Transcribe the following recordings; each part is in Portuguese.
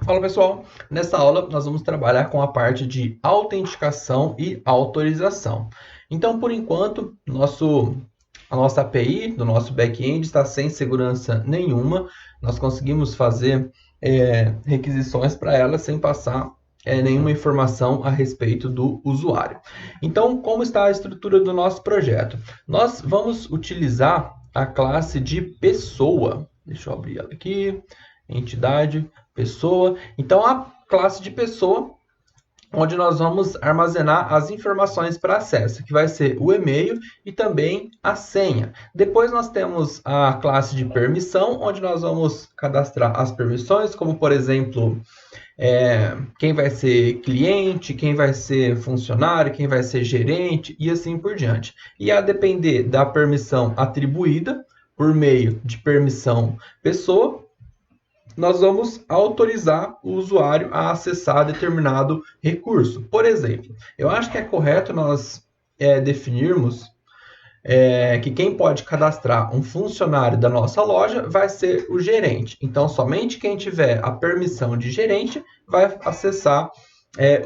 Fala pessoal, nessa aula nós vamos trabalhar com a parte de autenticação e autorização. Então, por enquanto, a nossa API do nosso back-end está sem segurança nenhuma. Nós conseguimos fazer requisições para ela sem passar nenhuma informação a respeito do usuário. Então, como está a estrutura do nosso projeto? Nós vamos utilizar a classe de pessoa. Deixa eu abrir ela aqui, entidade, pessoa. Então, a classe de pessoa, onde nós vamos armazenar as informações para acesso, que vai ser o e-mail e também a senha. Depois nós temos a classe de permissão, onde nós vamos cadastrar as permissões, como por exemplo, quem vai ser cliente, quem vai ser funcionário, quem vai ser gerente e assim por diante. E a depender da permissão atribuída por meio de permissão pessoa, nós vamos autorizar o usuário a acessar determinado recurso. Por exemplo, eu acho que é correto nós definirmos que quem pode cadastrar um funcionário da nossa loja vai ser o gerente. Então, somente quem tiver a permissão de gerente vai acessar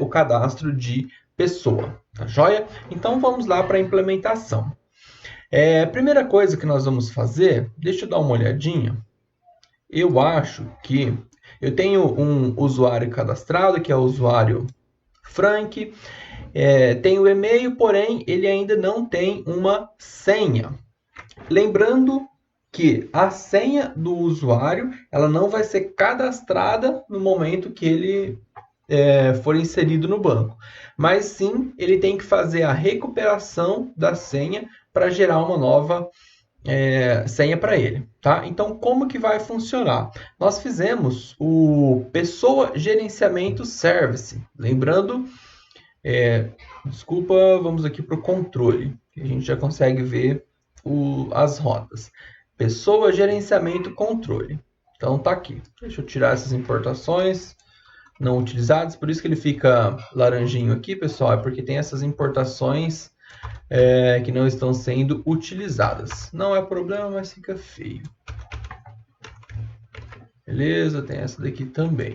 o cadastro de pessoa. Tá joia? Então, vamos lá para a implementação. Primeira coisa que nós vamos fazer, deixa eu dar uma olhadinha. Eu acho que eu tenho um usuário cadastrado, que é o usuário Frank. Tem o e-mail, porém, ele ainda não tem uma senha. Lembrando que a senha do usuário ela não vai ser cadastrada no momento que ele for inserido no banco. Mas sim, ele tem que fazer a recuperação da senha para gerar uma nova senha para ele, tá? Então, como que vai funcionar? Nós fizemos o Pessoa Gerenciamento Service. Lembrando, desculpa, vamos aqui para o controle, que a gente já consegue ver as rotas. Pessoa Gerenciamento Controle. Então, tá aqui. Deixa eu tirar essas importações não utilizadas, por isso que ele fica laranjinho aqui, pessoal, é porque tem essas importações que não estão sendo utilizadas. Não é problema, mas fica feio. Beleza, tem essa daqui também.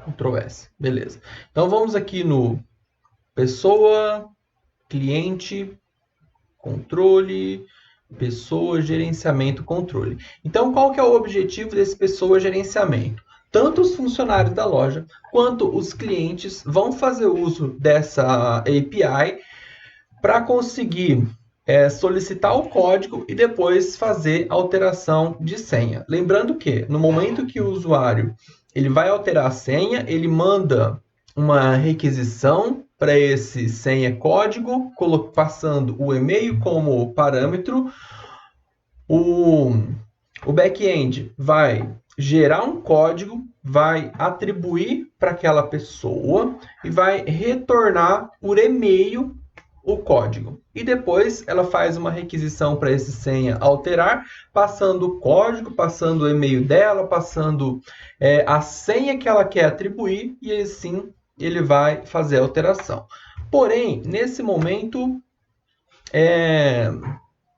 Ctrl S, beleza. Então vamos aqui no pessoa, cliente, controle, pessoa, gerenciamento, controle. Então qual que é o objetivo desse pessoa gerenciamento? Tanto os funcionários da loja quanto os clientes vão fazer uso dessa API para conseguir solicitar o código e depois fazer alteração de senha. Lembrando que no momento que o usuário ele vai alterar a senha, ele manda uma requisição para esse senha código, passando o e-mail como parâmetro. O back-end vai gerar um código, vai atribuir para aquela pessoa e vai retornar por e-mail o código. E depois ela faz uma requisição para esse senha alterar, passando o código, passando o e-mail dela, passando a senha que ela quer atribuir, e assim ele vai fazer a alteração. Porém, nesse momento,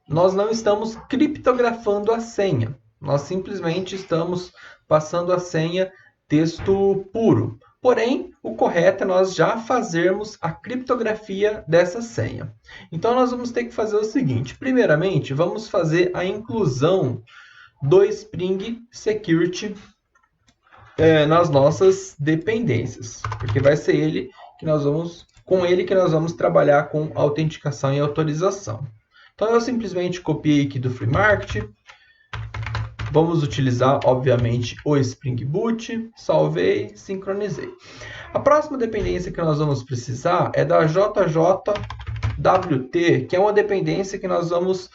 nós não estamos criptografando a senha. Nós simplesmente estamos passando a senha texto puro. Porém, o correto é nós já fazermos a criptografia dessa senha. Então, nós vamos ter que fazer o seguinte. Primeiramente, vamos fazer a inclusão do Spring Security nas nossas dependências. Porque vai ser com ele que nós vamos trabalhar com autenticação e autorização. Então, eu simplesmente copiei aqui do Free Market. Vamos utilizar, obviamente, o Spring Boot. Salvei, sincronizei. A próxima dependência que nós vamos precisar é da JJWT, que é uma dependência que nós vamos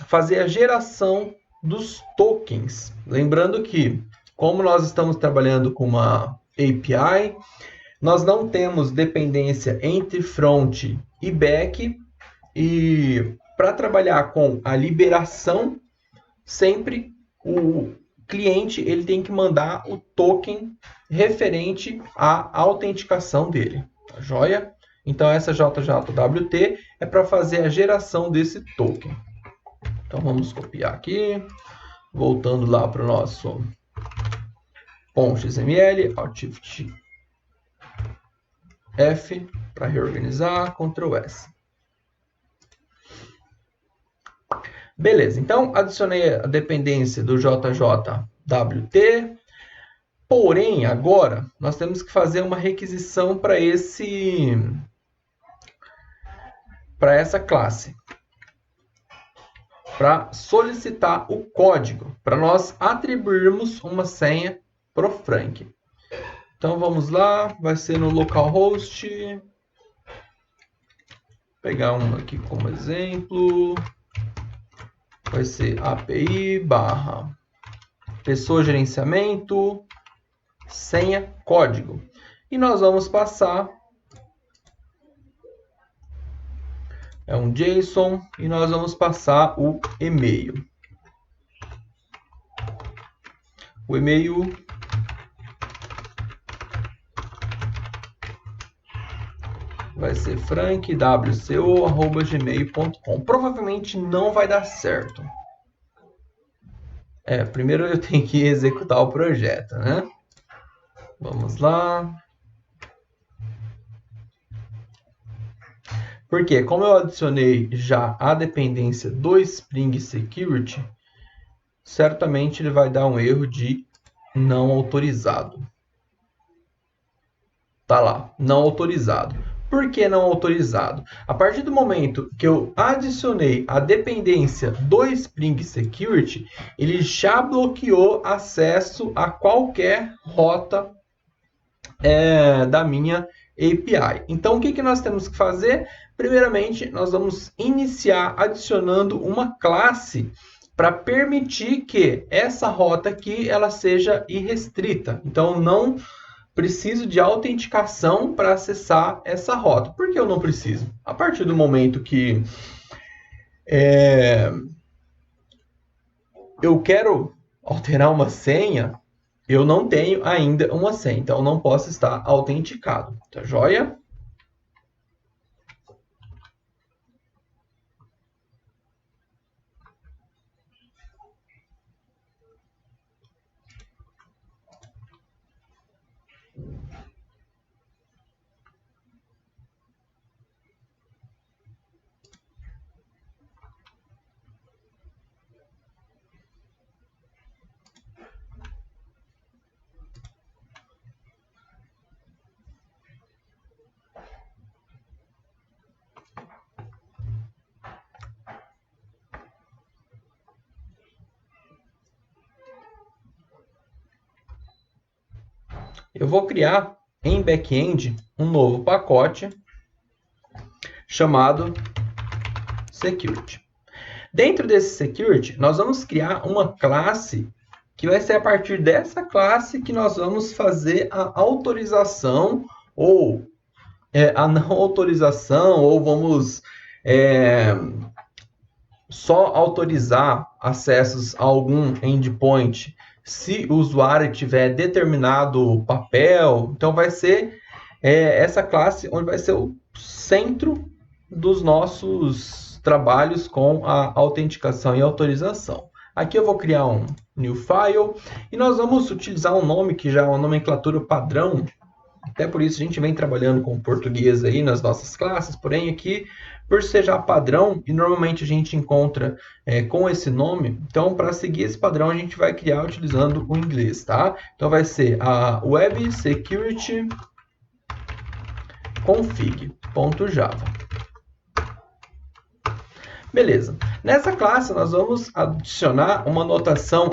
fazer a geração dos tokens. Lembrando que, como nós estamos trabalhando com uma API, nós não temos dependência entre front e back. E para trabalhar com a liberação, sempre o cliente ele tem que mandar o token referente à autenticação dele. Tá joia? Então essa JJWT é para fazer a geração desse token. Então vamos copiar aqui, Voltando lá para o nosso .xml, Alt+Shift F para reorganizar, Ctrl S. Beleza, então adicionei a dependência do JJWT, porém agora nós temos que fazer uma requisição para essa classe, para solicitar o código, para nós atribuirmos uma senha para o Frank. Então vamos lá, vai ser no localhost, pegar um aqui como exemplo, vai ser API barra pessoa gerenciamento, senha, código. E nós vamos passar um JSON e nós vamos passar o e-mail. O e-mail vai ser frankwco@gmail.com. Provavelmente não vai dar certo. Primeiro eu tenho que executar o projeto, né? Vamos lá. Porque como eu adicionei já a dependência do Spring Security, certamente ele vai dar um erro de não autorizado. Tá lá, não autorizado. Por que não autorizado? A partir do momento que eu adicionei a dependência do Spring Security, ele já bloqueou acesso a qualquer rota da minha API. Então, o que nós temos que fazer? Primeiramente, nós vamos iniciar adicionando uma classe para permitir que essa rota aqui ela seja irrestrita. Então, não preciso de autenticação para acessar essa rota. Por que eu não preciso? A partir do momento que eu quero alterar uma senha, eu não tenho ainda uma senha, então eu não posso estar autenticado. Tá joia? Eu vou criar em back-end um novo pacote chamado Security. Dentro desse Security, nós vamos criar uma classe que vai ser a partir dessa classe que nós vamos fazer a autorização ou a não autorização, ou vamos só autorizar acessos a algum endpoint se o usuário tiver determinado papel. Então vai ser essa classe onde vai ser o centro dos nossos trabalhos com a autenticação e autorização. Aqui eu vou criar um new file e nós vamos utilizar um nome que já é uma nomenclatura padrão. Até por isso a gente vem trabalhando com português aí nas nossas classes, porém aqui, por ser já padrão, e normalmente a gente encontra com esse nome, então para seguir esse padrão a gente vai criar utilizando o inglês, tá? Então vai ser a Web Security config.java. Beleza. Nessa classe nós vamos adicionar uma notação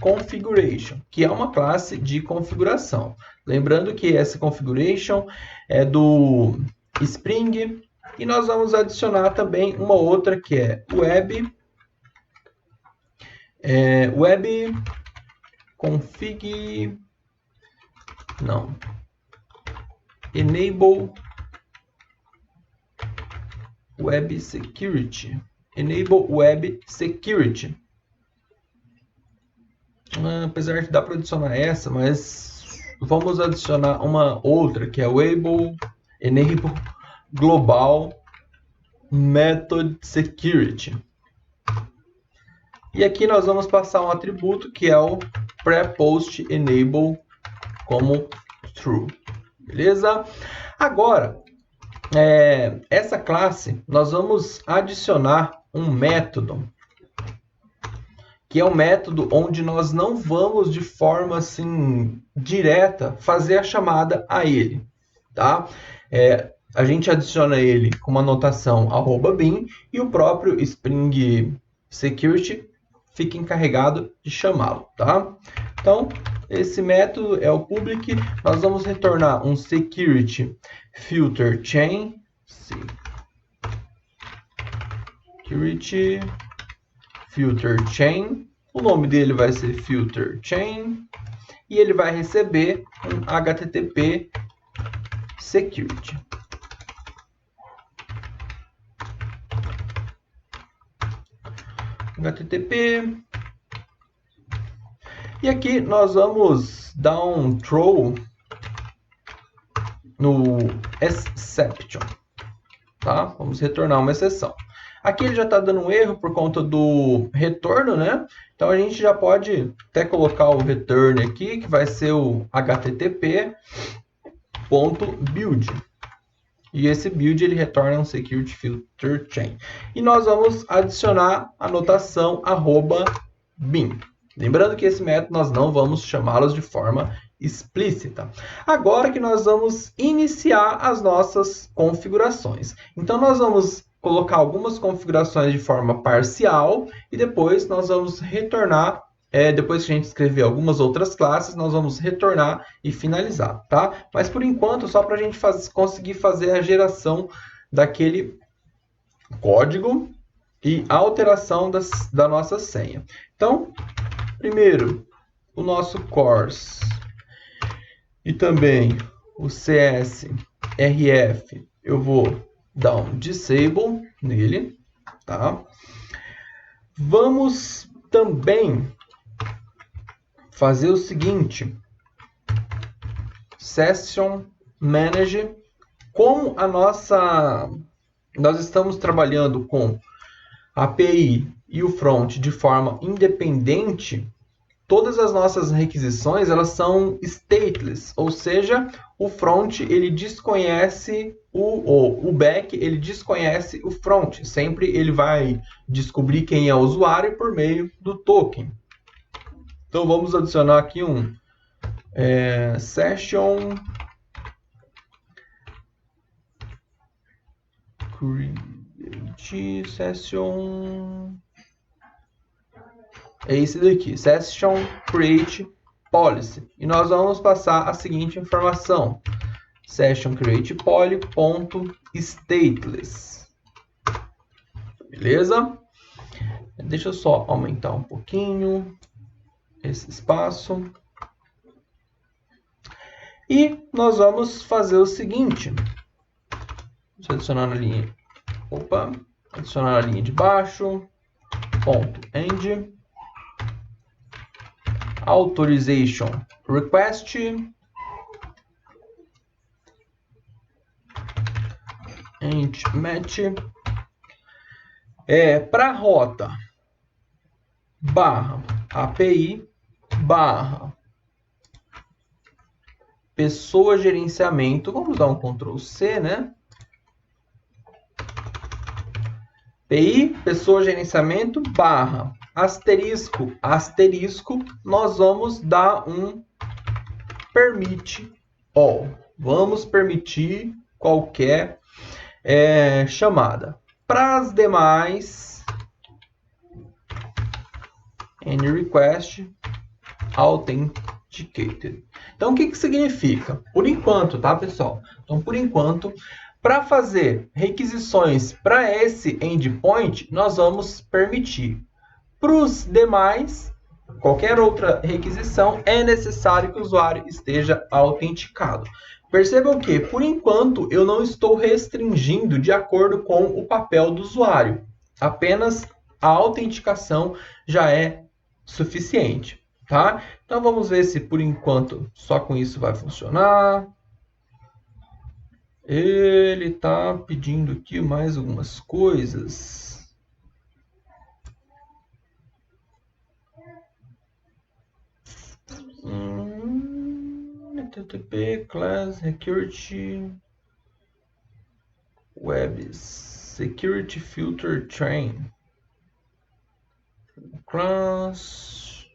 @configuration, que é uma classe de configuração. Lembrando que essa configuration é do Spring e nós vamos adicionar também uma outra que é web config enable Web Security. Enable Web Security. Apesar de dar para adicionar essa, mas vamos adicionar uma outra que é Enable Global Method Security. E aqui nós vamos passar um atributo que é o prepost enable como true. Beleza? Agora, essa classe, nós vamos adicionar um método, que é um método onde nós não vamos de forma assim direta fazer a chamada a ele, tá? A gente adiciona ele com uma notação @bin e o próprio Spring Security fica encarregado de chamá-lo, tá? Então, esse método é o public, nós vamos retornar um security filter chain, security filter chain, o nome dele vai ser filter chain e ele vai receber um HTTP security. HTTP. E aqui nós vamos dar um throw no exception, tá? Vamos retornar uma exceção. Aqui ele já está dando um erro por conta do retorno, né? Então a gente já pode até colocar o return aqui, que vai ser o http.build. E esse build ele retorna um security filter chain. E nós vamos adicionar a notação @bin. Lembrando que esse método nós não vamos chamá-los de forma explícita. Agora que nós vamos iniciar as nossas configurações. Então nós vamos colocar algumas configurações de forma parcial e depois nós vamos retornar. Depois que a gente escrever algumas outras classes, nós vamos retornar e finalizar, tá? Mas por enquanto, só para a gente conseguir fazer a geração daquele código e a alteração da nossa senha. Então, primeiro, o nosso course e também o CSRF, eu vou dar um disable nele, tá? Vamos também fazer o seguinte, session manage, como nós estamos trabalhando com a API e o front de forma independente, todas as nossas requisições elas são stateless, ou seja, o front ele desconhece o back, ele desconhece o front, sempre ele vai descobrir quem é o usuário por meio do token. Então vamos adicionar aqui um session create session, é esse daqui, session create policy, e nós vamos passar a seguinte informação: session create poly.stateless. Beleza? Deixa eu só aumentar um pouquinho esse espaço. E nós vamos fazer o seguinte. Deixa eu adicionar na linha. Adicionar na linha de baixo. .end. Authorization request. Int match. Para a rota /API pessoa gerenciamento, vamos dar um Ctrl C, né? API pessoa gerenciamento ***, nós vamos dar um permit all. Vamos permitir qualquer chamada. Para as demais, any request authenticated. Então, o que significa? Por enquanto, tá, pessoal? Então, por enquanto, para fazer requisições para esse endpoint, nós vamos permitir. Para os demais, qualquer outra requisição, é necessário que o usuário esteja autenticado. Percebam que, por enquanto, eu não estou restringindo de acordo com o papel do usuário. Apenas a autenticação já é suficiente, tá? Então, vamos ver se, por enquanto, só com isso vai funcionar. Ele está pedindo aqui mais algumas coisas. HTTP class security web security filter train class.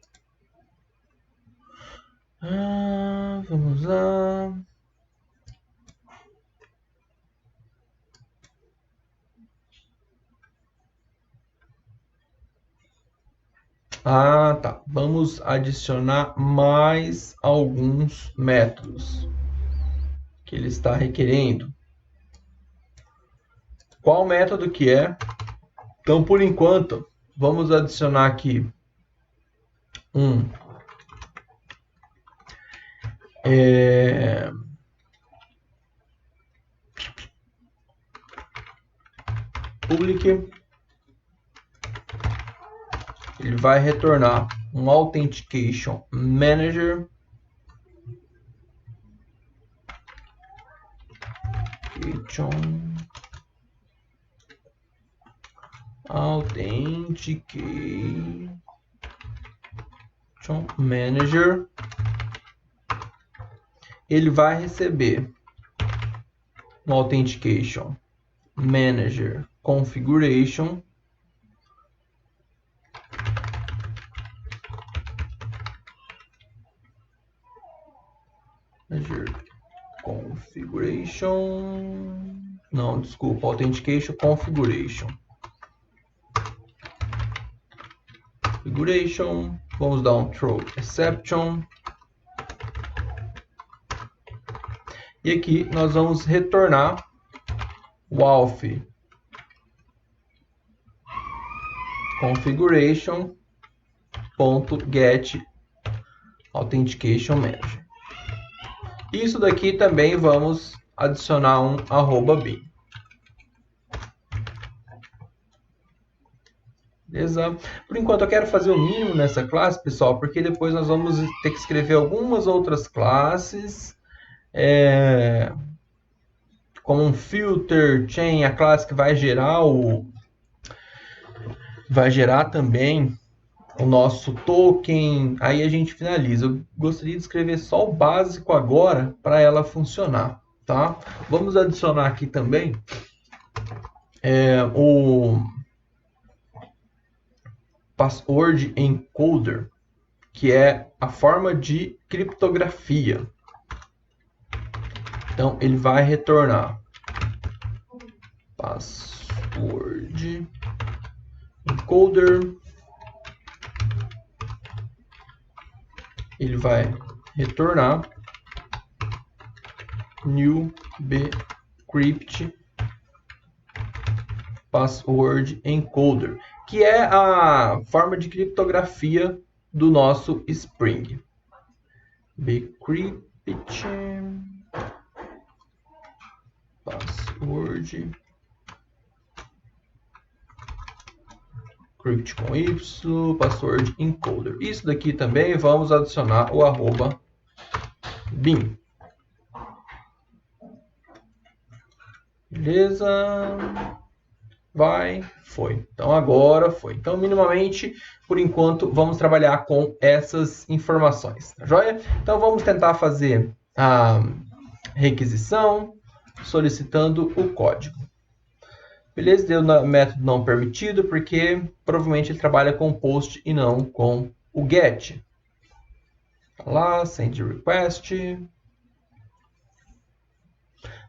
Vamos lá. Tá. Vamos adicionar mais alguns métodos que ele está requerendo. Qual método que é? Então, por enquanto, vamos adicionar aqui um public. Ele vai retornar um Authentication Manager. Authentication Manager. Ele vai receber um Authentication Manager Configuration. Não, desculpa, Authentication Configuration. Vamos dar um throw exception. E aqui nós vamos retornar o auth configuration.get Authentication Manager. Isso daqui também vamos adicionar um @bin. Beleza? Por enquanto eu quero fazer o mínimo nessa classe, pessoal, porque depois nós vamos ter que escrever algumas outras classes, como um filter chain, a classe que vai gerar também o nosso token. Aí a gente finaliza. Eu gostaria de escrever só o básico agora para ela funcionar, tá? Vamos adicionar aqui também o password encoder, que é a forma de criptografia. Então ele vai retornar password encoder. Ele vai retornar new bcrypt password encoder, que é a forma de criptografia do nosso Spring. Bcrypt password crypt com Y, password encoder. Isso daqui também vamos adicionar o @bin. Beleza? Foi. Então agora foi. Então minimamente, por enquanto, vamos trabalhar com essas informações, tá joia? Então vamos tentar fazer a requisição solicitando o código. Beleza? Deu método não permitido, porque provavelmente ele trabalha com o post e não com o get. Tá lá, send request.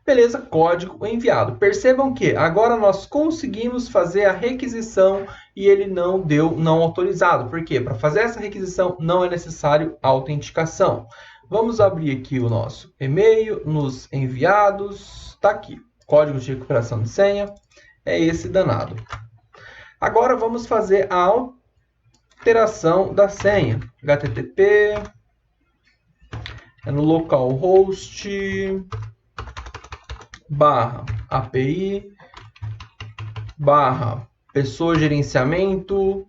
Beleza, código enviado. Percebam que agora nós conseguimos fazer a requisição e ele não deu não autorizado. Por quê? Para fazer essa requisição não é necessário autenticação. Vamos abrir aqui o nosso e-mail, nos enviados. Está aqui, código de recuperação de senha. É esse danado. Agora vamos fazer a alteração da senha. HTTP no localhost /API /pessoa gerenciamento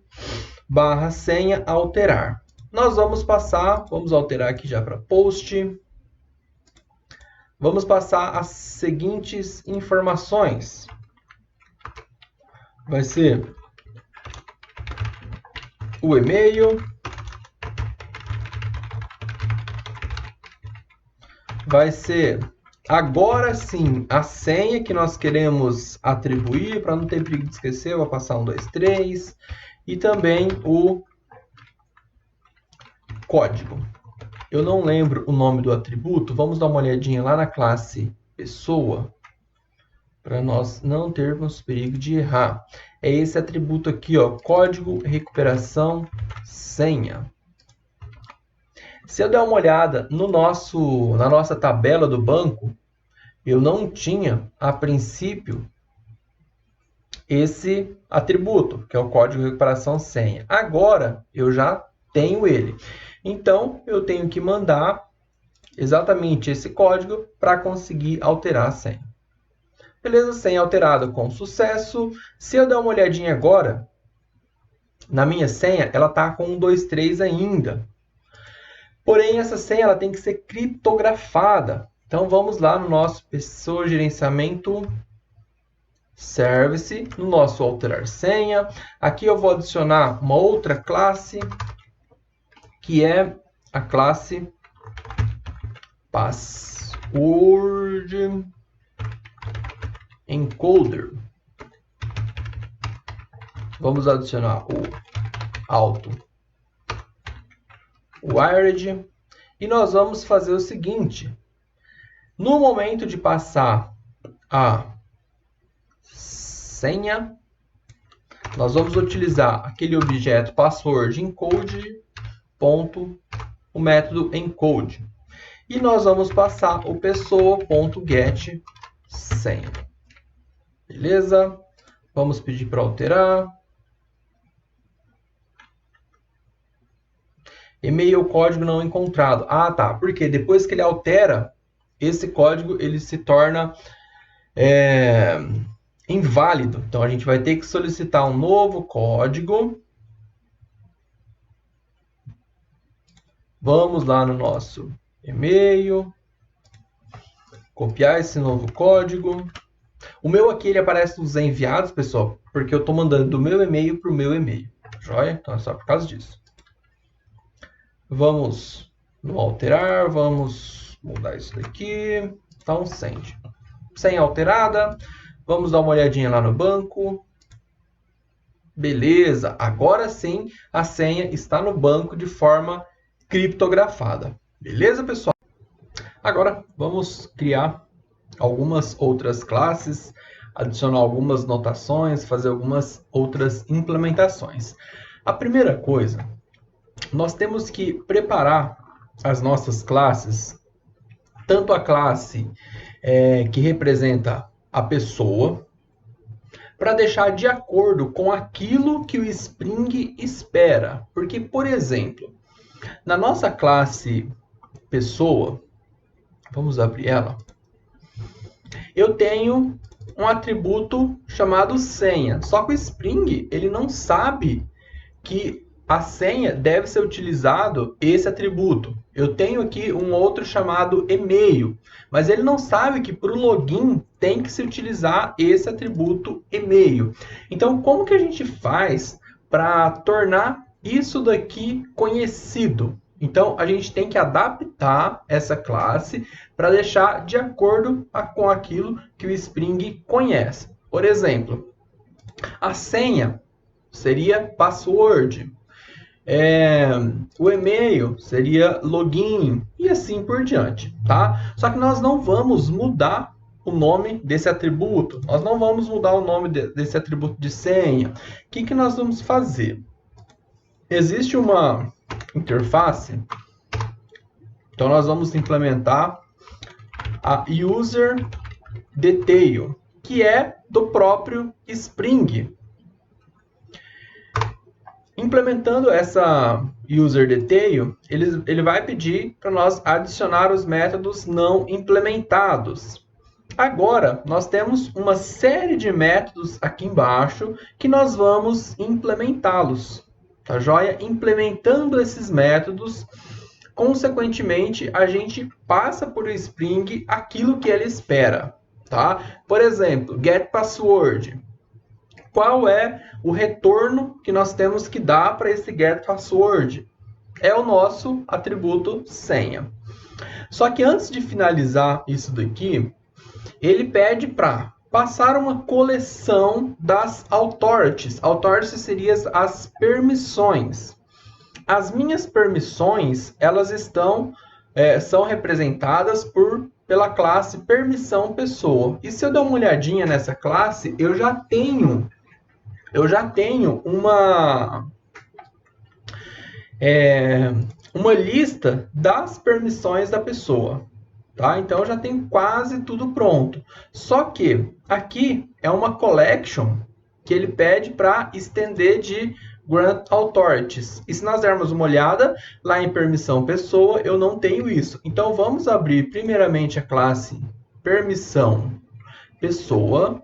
/senha alterar. Nós vamos alterar aqui já para post. Vamos passar as seguintes informações. Vai ser o e-mail, vai ser agora sim a senha que nós queremos atribuir, para não ter perigo de esquecer, eu vou passar 1, 2, 3, e também o código. Eu não lembro o nome do atributo, vamos dar uma olhadinha lá na classe pessoa, para nós não termos perigo de errar. É esse atributo aqui, ó, código recuperação senha. Se eu der uma olhada no na nossa tabela do banco, eu não tinha, a princípio, esse atributo, que é o código recuperação senha. Agora, eu já tenho ele. Então, eu tenho que mandar exatamente esse código para conseguir alterar a senha. Beleza, senha alterada com sucesso. Se eu der uma olhadinha agora, na minha senha, ela está com 1, 2, 3 ainda. Porém, essa senha ela tem que ser criptografada. Então, vamos lá no nosso pessoa gerenciamento service, no nosso alterar senha. Aqui eu vou adicionar uma outra classe, que é a classe password encoder. Vamos adicionar o auto wired e nós vamos fazer o seguinte: no momento de passar a senha, nós vamos utilizar aquele objeto password encode ponto o método encode e nós vamos passar o pessoa.get senha. Beleza? Vamos pedir para alterar. E-mail código não encontrado. Ah, tá. Porque depois que ele altera, esse código ele se torna inválido. Então, a gente vai ter que solicitar um novo código. Vamos lá no nosso e-mail. Copiar esse novo código. O meu aqui ele aparece nos enviados, pessoal, porque eu estou mandando do meu e-mail para o meu e-mail. Joia? Então, é só por causa disso. Vamos no alterar, vamos mudar isso daqui. Então, send. Senha alterada. Vamos dar uma olhadinha lá no banco. Beleza, agora sim a senha está no banco de forma criptografada. Beleza, pessoal? Agora vamos criar algumas outras classes, adicionar algumas notações, fazer algumas outras implementações. A primeira coisa, nós temos que preparar as nossas classes, tanto a classe que representa a pessoa, para deixar de acordo com aquilo que o Spring espera. Porque, por exemplo, na nossa classe pessoa, vamos abrir ela, eu tenho um atributo chamado senha. Só que o Spring ele não sabe que a senha deve ser utilizado esse atributo. Eu tenho aqui um outro chamado e-mail, mas ele não sabe que para o login tem que se utilizar esse atributo e-mail. Então, como que a gente faz para tornar isso daqui conhecido? Então, a gente tem que adaptar essa classe para deixar de acordo com aquilo que o Spring conhece. Por exemplo, a senha seria password. O e-mail seria login e assim por diante, tá? Só que nós não vamos mudar o nome desse atributo, nós não vamos mudar o nome desse atributo de senha. O que nós vamos fazer? Existe uma interface, então nós vamos implementar a user detail, que é do próprio Spring. Implementando essa user detail, ele vai pedir para nós adicionar os métodos não implementados. Agora, nós temos uma série de métodos aqui embaixo que nós vamos implementá-los. Tá joia? Implementando esses métodos, consequentemente, a gente passa por o Spring aquilo que ele espera. Tá? Por exemplo, getPassword. Qual é o retorno que nós temos que dar para esse getPassword? É o nosso atributo senha. Só que antes de finalizar isso daqui, ele pede para passar uma coleção das authorities. Authorities seriam as permissões. As minhas permissões, elas são representadas pela classe permissão pessoa. E se eu der uma olhadinha nessa classe, eu já tenho uma lista das permissões da pessoa. Tá? Então, eu já tenho quase tudo pronto. Só que aqui é uma collection que ele pede para estender de Grant Authorities. E se nós dermos uma olhada lá em permissão pessoa, eu não tenho isso. Então, vamos abrir primeiramente a classe permissão pessoa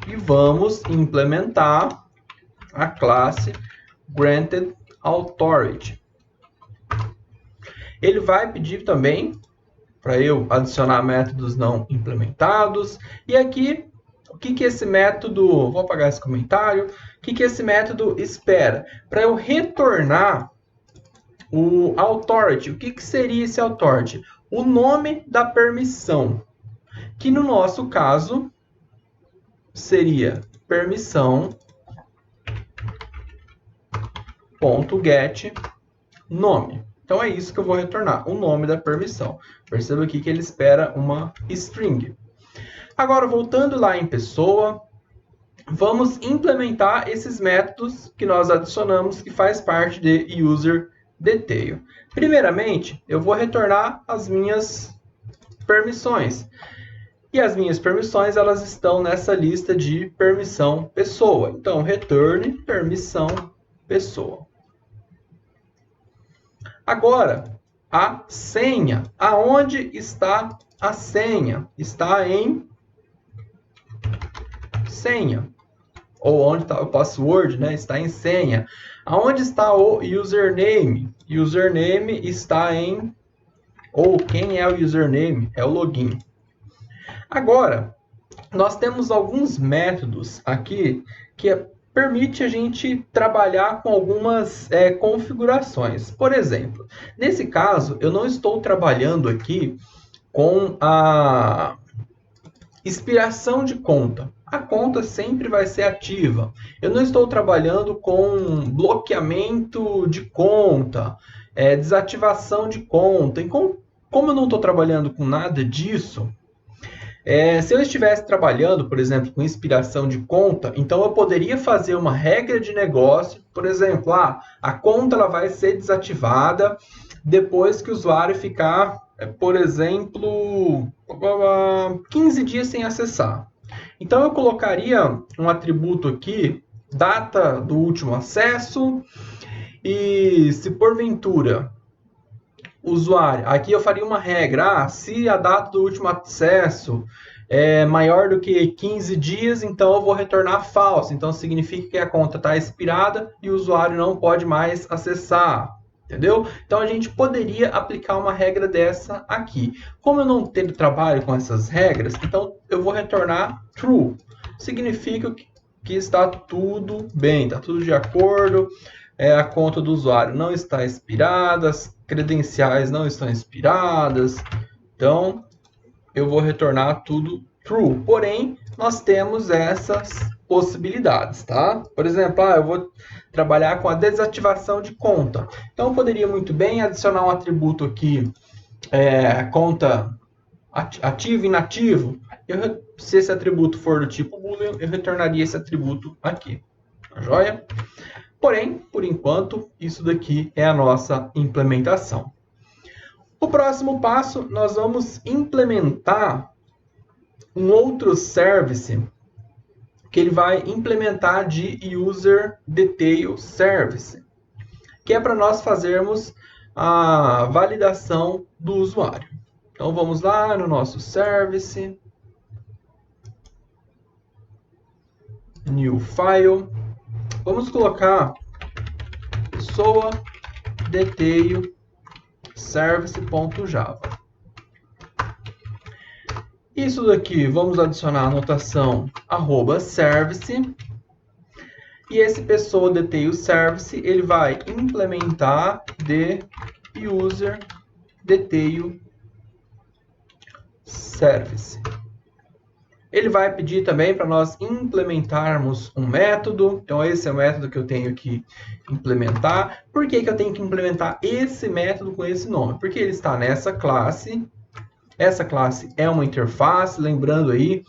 e vamos implementar a classe Granted Authority. Ele vai pedir também para eu adicionar métodos não implementados. E aqui, o que esse método... Vou apagar esse comentário. O que esse método espera? Para eu retornar o authority. O que seria esse authority? O nome da permissão. Que no nosso caso seria permissão.get nome. Então, é isso que eu vou retornar, o nome da permissão. Perceba aqui que ele espera uma string. Agora, voltando lá em pessoa, vamos implementar esses métodos que nós adicionamos, que faz parte de user detail. Primeiramente, eu vou retornar as minhas permissões. E as minhas permissões, elas estão nessa lista de permissão pessoa. Então, return permissão pessoa. Agora, a senha. Aonde está a senha? Está em senha. Ou onde está o password, né? Está em senha. Aonde está o username? Username está em... Ou quem é o username? É o login. Agora, nós temos alguns métodos aqui que permite a gente trabalhar com algumas configurações. Por exemplo, nesse caso, eu não estou trabalhando aqui com a expiração de conta. A conta sempre vai ser ativa. Eu não estou trabalhando com bloqueamento de conta, desativação de conta. E como eu não estou trabalhando com nada disso, se eu estivesse trabalhando, por exemplo, com expiração de conta, então eu poderia fazer uma regra de negócio, por exemplo, a conta ela vai ser desativada depois que o usuário ficar, por exemplo, 15 dias sem acessar. Então eu colocaria um atributo aqui, data do último acesso, e se porventura usuário, aqui eu faria uma regra, se a data do último acesso é maior do que 15 dias, então eu vou retornar falso. Então significa que a conta está expirada e o usuário não pode mais acessar. Entendeu? Então a gente poderia aplicar uma regra dessa aqui. Como eu não tenho trabalho com essas regras, então eu vou retornar true. Significa que está tudo bem, está tudo de acordo. A conta do usuário não está expirada, as credenciais não estão expiradas. Então, eu vou retornar tudo true. Porém, nós temos essas possibilidades, tá? Por exemplo, eu vou trabalhar com a desativação de conta. Então, eu poderia muito bem adicionar um atributo aqui, conta ativo e inativo. Se esse atributo for do tipo boolean, eu retornaria esse atributo aqui. Tá joia? Porém, por enquanto, isso daqui é a nossa implementação. O próximo passo, nós vamos implementar um outro service que ele vai implementar de User Detail Service, que é para nós fazermos a validação do usuário. Então, vamos lá no nosso service, New File. Vamos colocar pessoa detail service.java. Isso daqui, vamos adicionar a notação @service. E esse pessoa detail service, ele vai implementar the user detail service. Ele vai pedir também para nós implementarmos um método. Então, esse é o método que eu tenho que implementar. Por que eu tenho que implementar esse método com esse nome? Porque ele está nessa classe. Essa classe é uma interface. Lembrando aí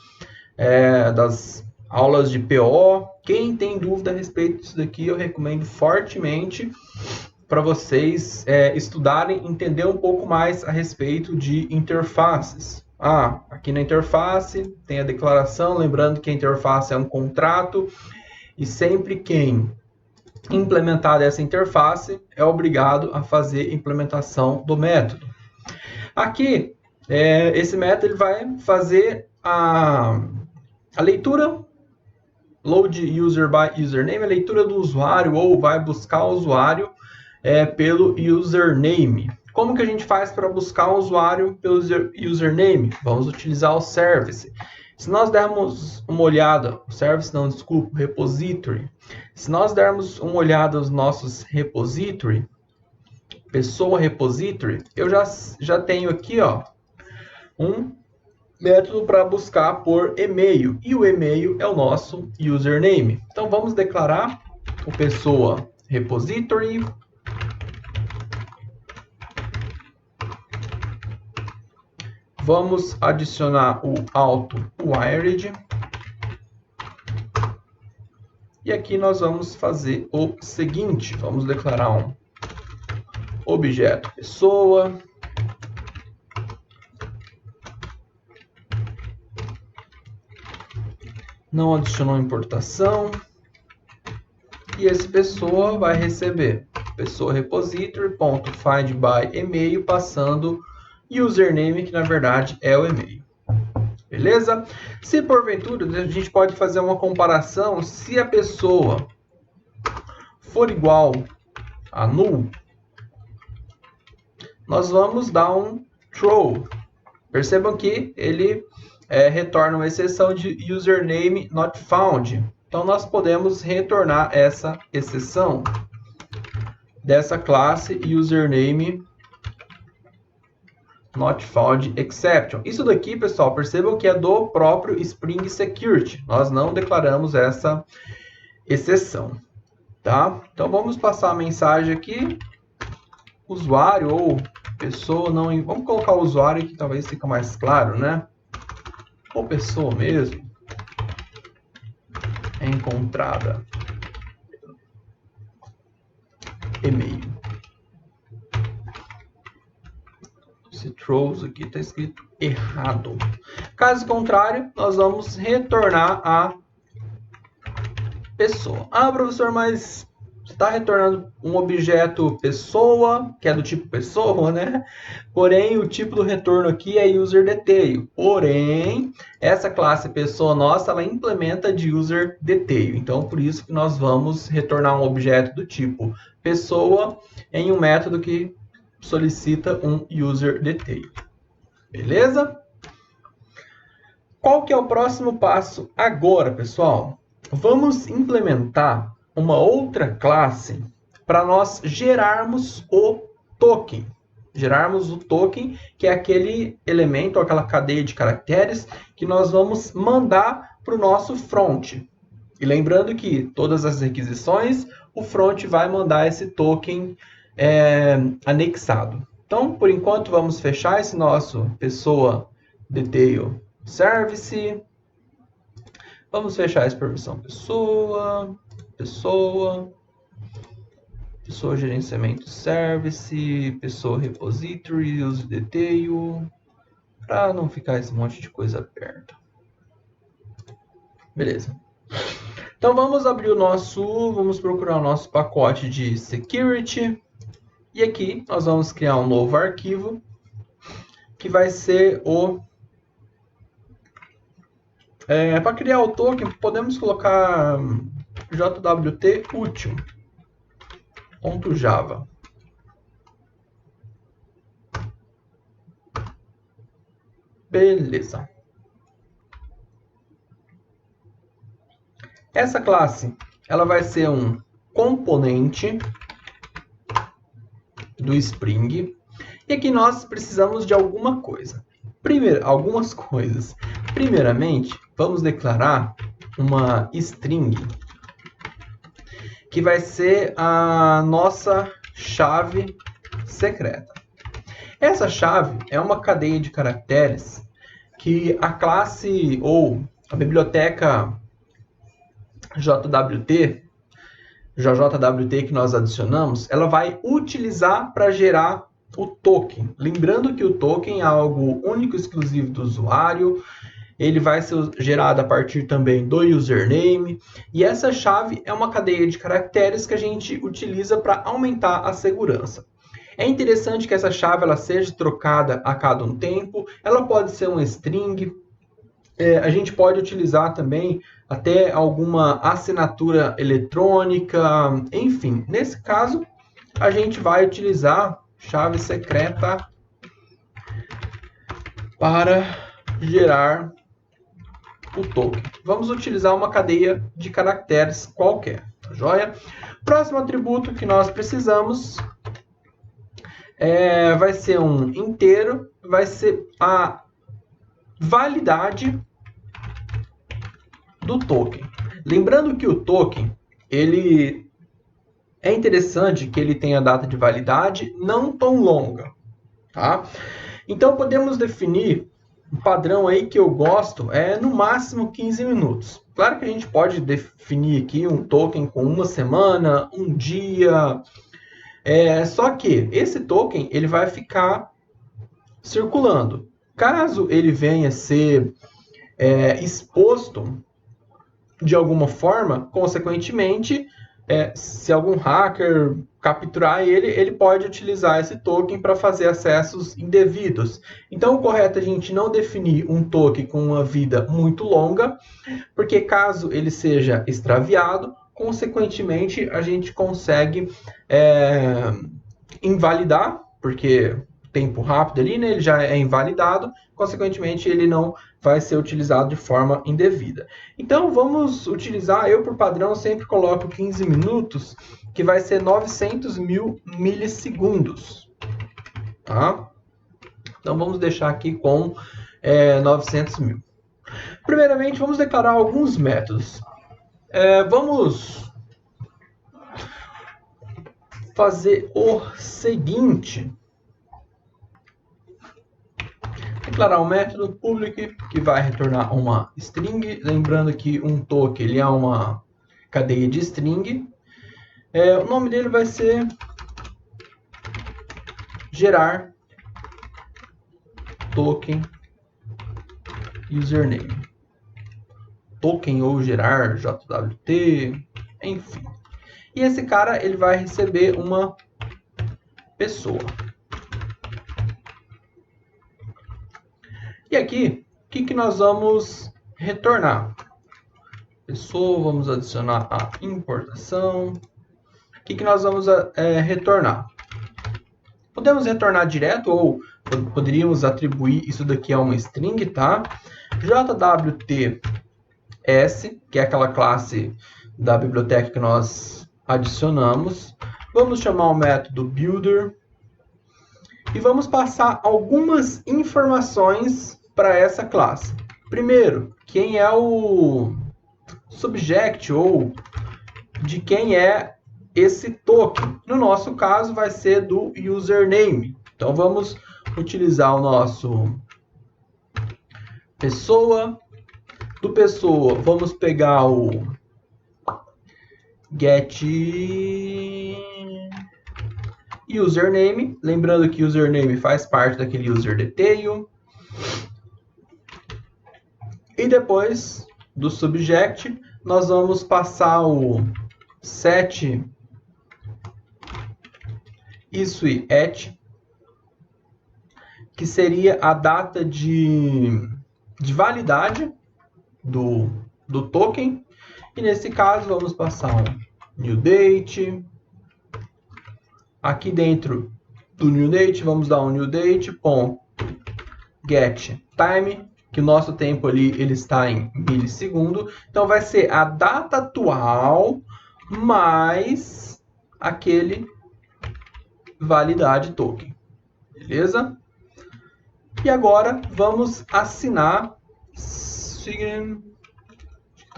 das aulas de PO. Quem tem dúvida a respeito disso daqui, eu recomendo fortemente para vocês estudarem, entender um pouco mais a respeito de interfaces. Aqui na interface tem a declaração, lembrando que a interface é um contrato e sempre quem implementar essa interface é obrigado a fazer a implementação do método. Aqui, esse método ele vai fazer a leitura, load user by username, a leitura do usuário ou vai buscar o usuário pelo username. Como que a gente faz para buscar o usuário pelo username? Vamos utilizar o service. Se nós dermos uma olhada, o repository. Se nós dermos uma olhada nos nossos repository, pessoa repository, eu já tenho aqui um método para buscar por e-mail. E o e-mail é o nosso username. Então vamos declarar o pessoa repository. Vamos adicionar o auto-wired. E aqui nós vamos fazer o seguinte. Vamos declarar um objeto pessoa. Não adicionou importação. E esse pessoa vai receber pessoa repository.findByEmail passando username, que na verdade é o e-mail. Beleza? Se porventura, a gente pode fazer uma comparação. Se a pessoa for igual a null, nós vamos dar um throw. Percebam que ele retorna uma exceção de username not found. Então, nós podemos retornar essa exceção dessa classe username not found exception. Isso daqui, pessoal, percebam que é do próprio Spring Security. Nós não declaramos essa exceção, tá? Então, vamos passar a mensagem aqui. Usuário ou pessoa não... Vamos colocar o usuário que talvez fica mais claro, né? Ou pessoa mesmo. Encontrada. E-mail. Esse throws aqui está escrito errado. Caso contrário, nós vamos retornar a pessoa. Professor, mas você está retornando um objeto pessoa, que é do tipo pessoa, né? Porém, o tipo do retorno aqui é user_detail. Porém, essa classe pessoa nossa, ela implementa de user_detail. Então, por isso que nós vamos retornar um objeto do tipo pessoa em um método que solicita um user_detail. Beleza? Qual que é o próximo passo agora, pessoal? Vamos implementar uma outra classe para nós gerarmos o token. Gerarmos o token, que é aquele elemento, aquela cadeia de caracteres que nós vamos mandar para o nosso front. E lembrando que todas as requisições, o front vai mandar esse token anexado. Então, por enquanto, vamos fechar esse nosso pessoa detail service. Vamos fechar essa permissão pessoa gerenciamento service, pessoa repository, use detail, para não ficar esse monte de coisa aberta. Beleza. Então vamos abrir vamos procurar o nosso pacote de security. E aqui nós vamos criar um novo arquivo que vai ser o... para criar o token, podemos colocar jwt útil.java. Beleza. Essa classe, ela vai ser um componente do Spring. E aqui nós precisamos de alguma coisa. Primeiro, algumas coisas. Primeiramente, vamos declarar uma string que vai ser a nossa chave secreta. Essa chave é uma cadeia de caracteres que a classe ou a biblioteca JWT que nós adicionamos, ela vai utilizar para gerar o token. Lembrando que o token é algo único e exclusivo do usuário, ele vai ser gerado a partir também do username, e essa chave é uma cadeia de caracteres que a gente utiliza para aumentar a segurança. É interessante que essa chave ela seja trocada a cada um tempo, ela pode ser uma string, a gente pode utilizar também até alguma assinatura eletrônica, enfim. Nesse caso, a gente vai utilizar chave secreta para gerar o token. Vamos utilizar uma cadeia de caracteres qualquer, tá joia? Próximo atributo que nós precisamos vai ser um inteiro, vai ser a validade do token. Lembrando que o token, ele é interessante que ele tenha data de validade não tão longa, tá? Então podemos definir um padrão aí que eu gosto, no máximo 15 minutos. Claro que a gente pode definir aqui um token com uma semana, um dia, só que esse token ele vai ficar circulando. Caso ele venha a ser exposto de alguma forma, consequentemente, se algum hacker capturar ele pode utilizar esse token para fazer acessos indevidos. Então, o correto é a gente não definir um token com uma vida muito longa, porque caso ele seja extraviado, consequentemente, a gente consegue invalidar, porque tempo rápido ali, né, ele já é invalidado, consequentemente ele não vai ser utilizado de forma indevida. Então vamos utilizar, eu por padrão sempre coloco 15 minutos, que vai ser 900 mil milissegundos, tá? Então vamos deixar aqui com 900 mil. Primeiramente vamos declarar alguns métodos. Vamos fazer o seguinte: declarar um método public que vai retornar uma string, lembrando que um token ele é uma cadeia de string. O nome dele vai ser gerar token username. Token ou gerar JWT, enfim. E esse cara ele vai receber uma pessoa. E aqui, o que nós vamos retornar? Pessoa, vamos adicionar a importação. O que nós vamos retornar? Podemos retornar direto ou poderíamos atribuir isso daqui a uma string, tá? JWTS, que é aquela classe da biblioteca que nós adicionamos. Vamos chamar o método builder e vamos passar algumas informações para essa classe. Primeiro, quem é o subject ou de quem é esse token. No nosso caso vai ser do username. Então vamos utilizar o nosso pessoa. Do pessoa vamos pegar o get username, lembrando que username faz parte daquele user detail. E depois do subject, nós vamos passar o set isso e at, que seria a data de validade do token. E nesse caso, vamos passar um new date. Aqui dentro do new date, vamos dar um new date .get time, que o nosso tempo ali ele está em milissegundo. Então vai ser a data atual mais aquele validade token. Beleza? E agora vamos assinar. Está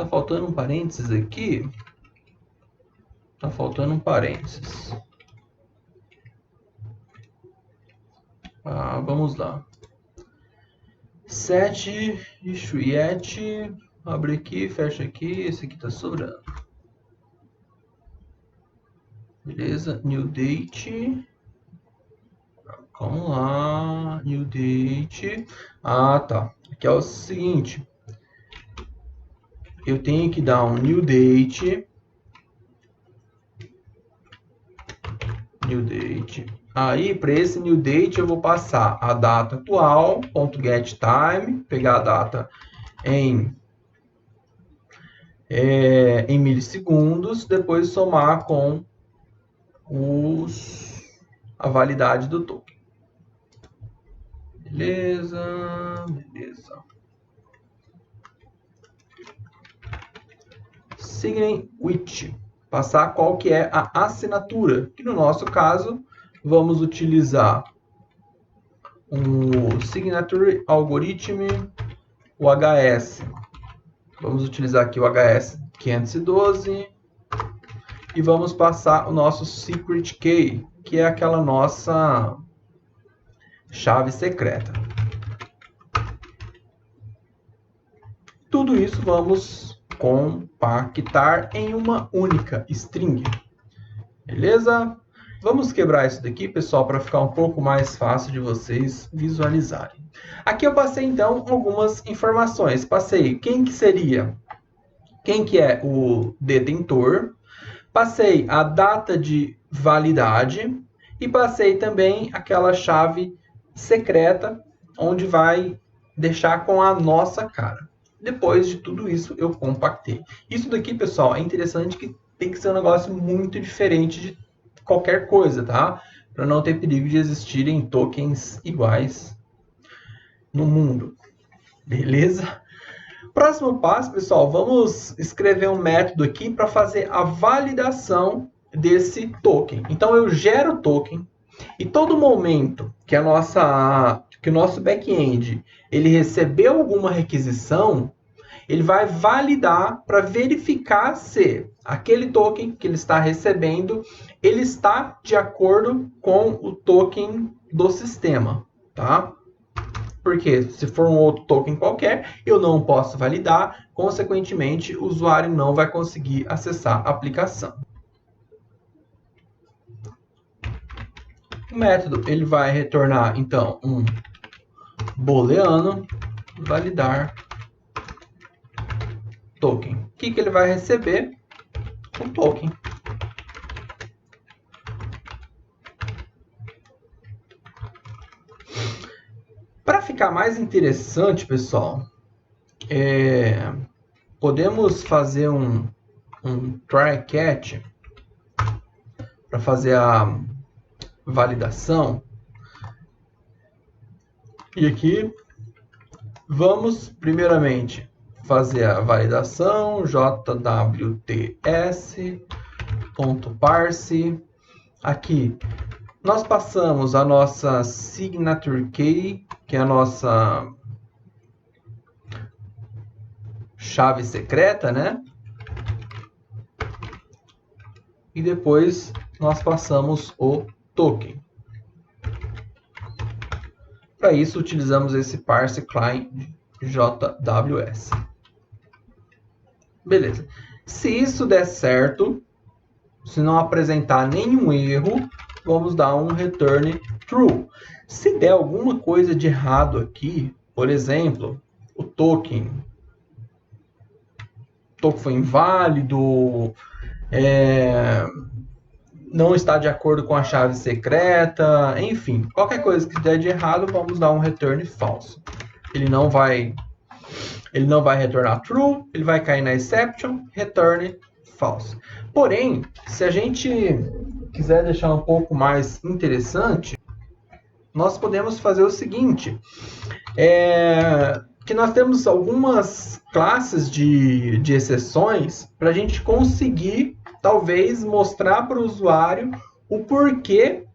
faltando um parênteses aqui. Está faltando um parênteses. Vamos lá. Set, yet, abre aqui, fecha aqui, esse aqui está sobrando. Beleza, new date. Vamos lá, new date. Tá. Aqui é o seguinte. Eu tenho que dar um new date. New date. Aí, para esse new date, eu vou passar a data atual, .getTime, pegar a data em milissegundos, depois somar com a validade do token. Beleza. Sign with, passar qual que é a assinatura, que no nosso caso vamos utilizar o Signature Algorithm, o HS. Vamos utilizar aqui o HS 512 e vamos passar o nosso Secret Key, que é aquela nossa chave secreta. Tudo isso vamos compactar em uma única string. Beleza? Vamos quebrar isso daqui, pessoal, para ficar um pouco mais fácil de vocês visualizarem. Aqui eu passei, então, algumas informações. Passei quem que é o detentor, passei a data de validade e passei também aquela chave secreta, onde vai deixar com a nossa cara. Depois de tudo isso, eu compactei. Isso daqui, pessoal, é interessante que tem que ser um negócio muito diferente de qualquer coisa, tá? Para não ter perigo de existirem tokens iguais no mundo. Beleza? Próximo passo, pessoal, vamos escrever um método aqui para fazer a validação desse token. Então, eu gero o token e todo momento que o nosso back-end ele recebeu alguma requisição, ele vai validar para verificar se aquele token que ele está recebendo, ele está de acordo com o token do sistema, tá? Porque se for um outro token qualquer, eu não posso validar, consequentemente, o usuário não vai conseguir acessar a aplicação. O método ele vai retornar, então, um booleano validar token. O que ele vai receber? Um token. Para ficar mais interessante, pessoal, podemos fazer um try catch para fazer a validação. E aqui vamos primeiramente fazer a validação jwts.parse. Aqui nós passamos a nossa signature key, que é a nossa chave secreta, né? E depois nós passamos o token. Para isso utilizamos esse parse client JWS. Beleza. Se isso der certo, se não apresentar nenhum erro, vamos dar um return true. Se der alguma coisa de errado aqui, por exemplo, o token foi inválido, não está de acordo com a chave secreta, enfim, qualquer coisa que der de errado, vamos dar um return false. Ele não vai retornar true, ele vai cair na exception, return false. Porém, se a gente quiser deixar um pouco mais interessante, nós podemos fazer o seguinte, que nós temos algumas classes de exceções para a gente conseguir, talvez, mostrar para o usuário o porquê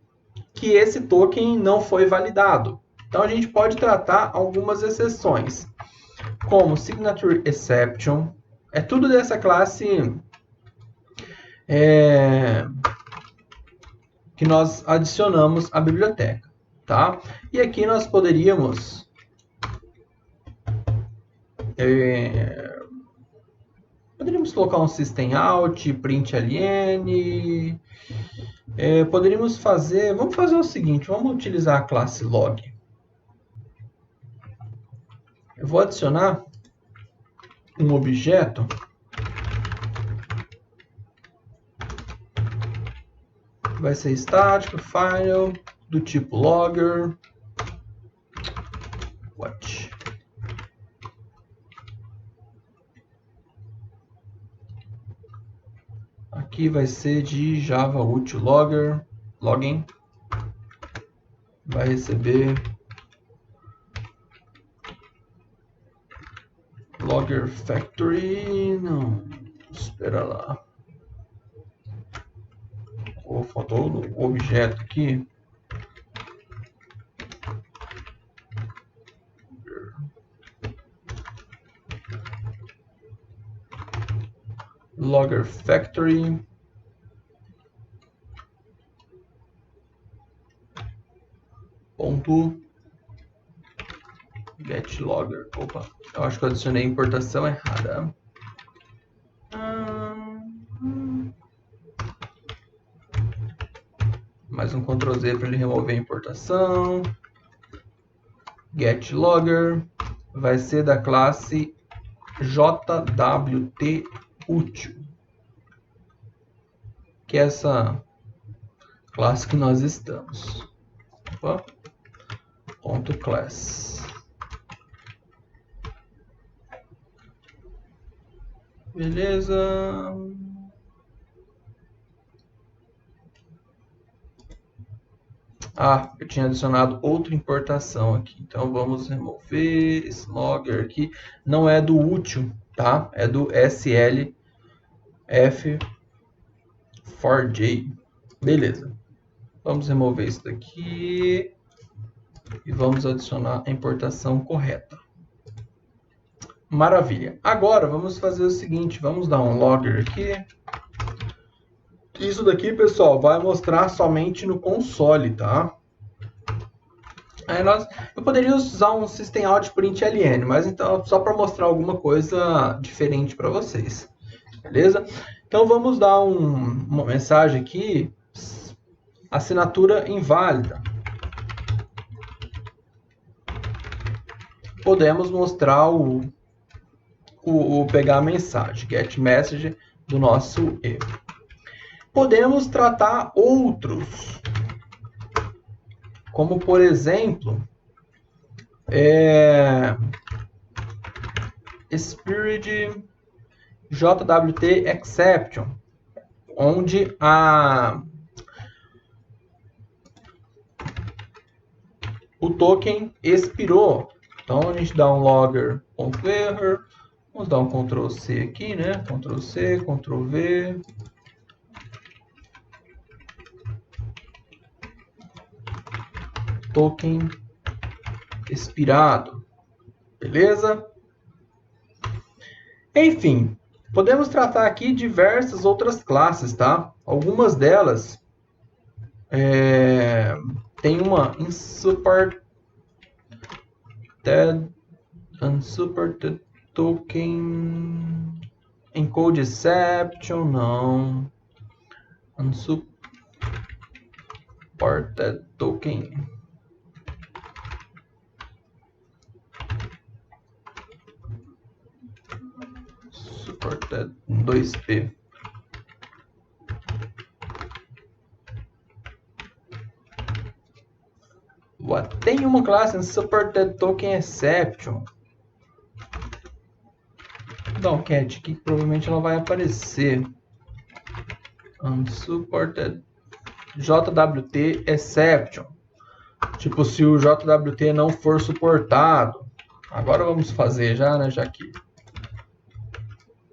que esse token não foi validado. Então a gente pode tratar algumas exceções, como signature exception, é tudo dessa classe que nós adicionamos à biblioteca, tá? E aqui nós poderíamos colocar um system out, print ln, poderíamos fazer, vamos fazer o seguinte, vamos utilizar a classe log. Eu vou adicionar um objeto vai ser estático, final, do tipo logger, watch. Aqui vai ser de Java util logger, login, vai receber logger factory, não, espera lá. Oh, faltou o objeto aqui. Logger factory. Ponto get logger. Opa, eu acho que eu adicionei a importação errada. Mais um Ctrl Z para ele remover a importação. Get logger vai ser da classe JWT útil, que é essa classe que nós estamos. Opa. Ponto class. Beleza. Ah, eu tinha adicionado outra importação aqui. Então vamos remover esse logger aqui. Não é do útil, tá? É do slf4j. Beleza. Vamos remover isso daqui. E vamos adicionar a importação correta. Maravilha. Agora vamos fazer o seguinte. Vamos dar um logger aqui. Isso daqui, pessoal, vai mostrar somente no console, tá? Aí eu poderia usar um system out print ln, mas então só para mostrar alguma coisa diferente para vocês, beleza? Então vamos dar uma mensagem aqui, assinatura inválida. Podemos mostrar pegar a mensagem, get message do nosso erro. Podemos tratar outros, como por exemplo, Spirit JWT exception, onde o token expirou. Então a gente dá um logger.error, vamos dar um Ctrl C aqui, né? Ctrl C, Ctrl V. Token expirado, beleza? Enfim, podemos tratar aqui diversas outras classes, tá? Algumas delas tem uma unsupported token encode exception, não. Unsupported token. Supported 2P. Tem uma classe Unsupported Token Exception. Vou dar um cat aqui que provavelmente ela vai aparecer. Unsupported JWT Exception. Tipo, se o JWT não for suportado. Agora vamos fazer já, né?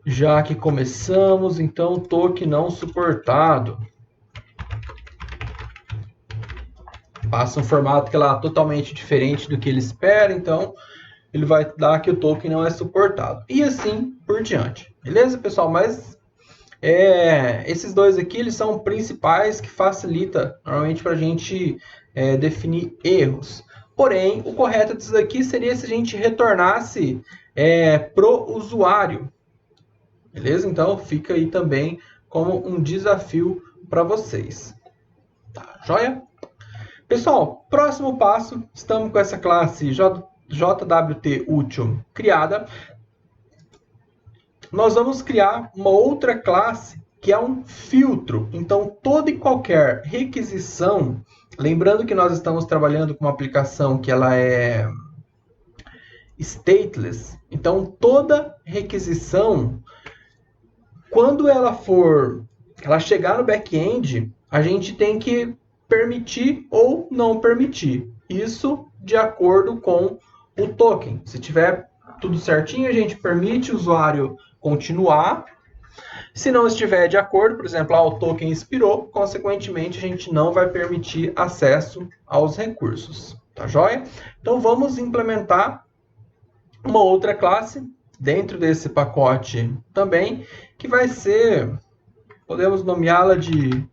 Já que começamos, então token não suportado. passa um formato que é lá totalmente diferente do que ele espera, então ele vai dar que o token não é suportado. E assim por diante. Beleza, pessoal? Mas esses dois aqui eles são principais que facilita normalmente para a gente definir erros. Porém, o correto disso daqui seria se a gente retornasse pro usuário. Beleza? Então fica aí também como um desafio para vocês. Tá, joia? Pessoal, próximo passo, estamos com essa classe JWT útil criada. Nós vamos criar uma outra classe que é um filtro. Então, toda e qualquer requisição, lembrando que nós estamos trabalhando com uma aplicação que ela é stateless. Então, toda requisição, quando ela chegar no back-end, a gente tem que permitir ou não permitir. Isso de acordo com o token. Se tiver tudo certinho, a gente permite o usuário continuar. Se não estiver de acordo, por exemplo, o token expirou, consequentemente, a gente não vai permitir acesso aos recursos. Tá joia? Então, vamos implementar uma outra classe dentro desse pacote também, que vai ser, podemos nomeá-la de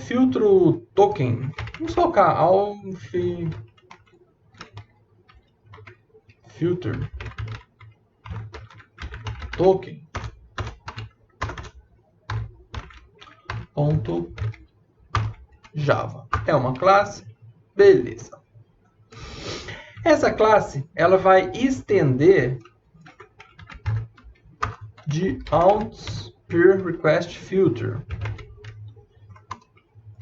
filtro token. Vamos colocar filter token .java. É uma classe, beleza. Essa classe ela vai estender de out per request filter,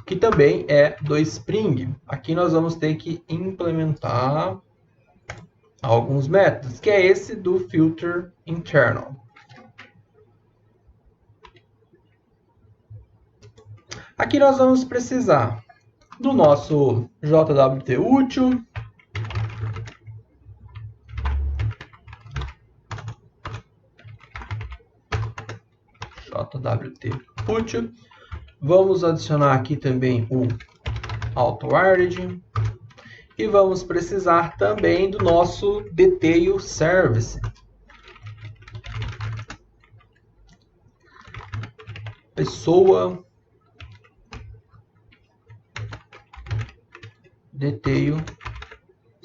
que também é do Spring. Aqui nós vamos ter que implementar alguns métodos, que é esse do filter internal. Aqui nós vamos precisar do nosso JWT útil, vamos adicionar aqui também o AutoWired e vamos precisar também do nosso Detail Service. Pessoa Detail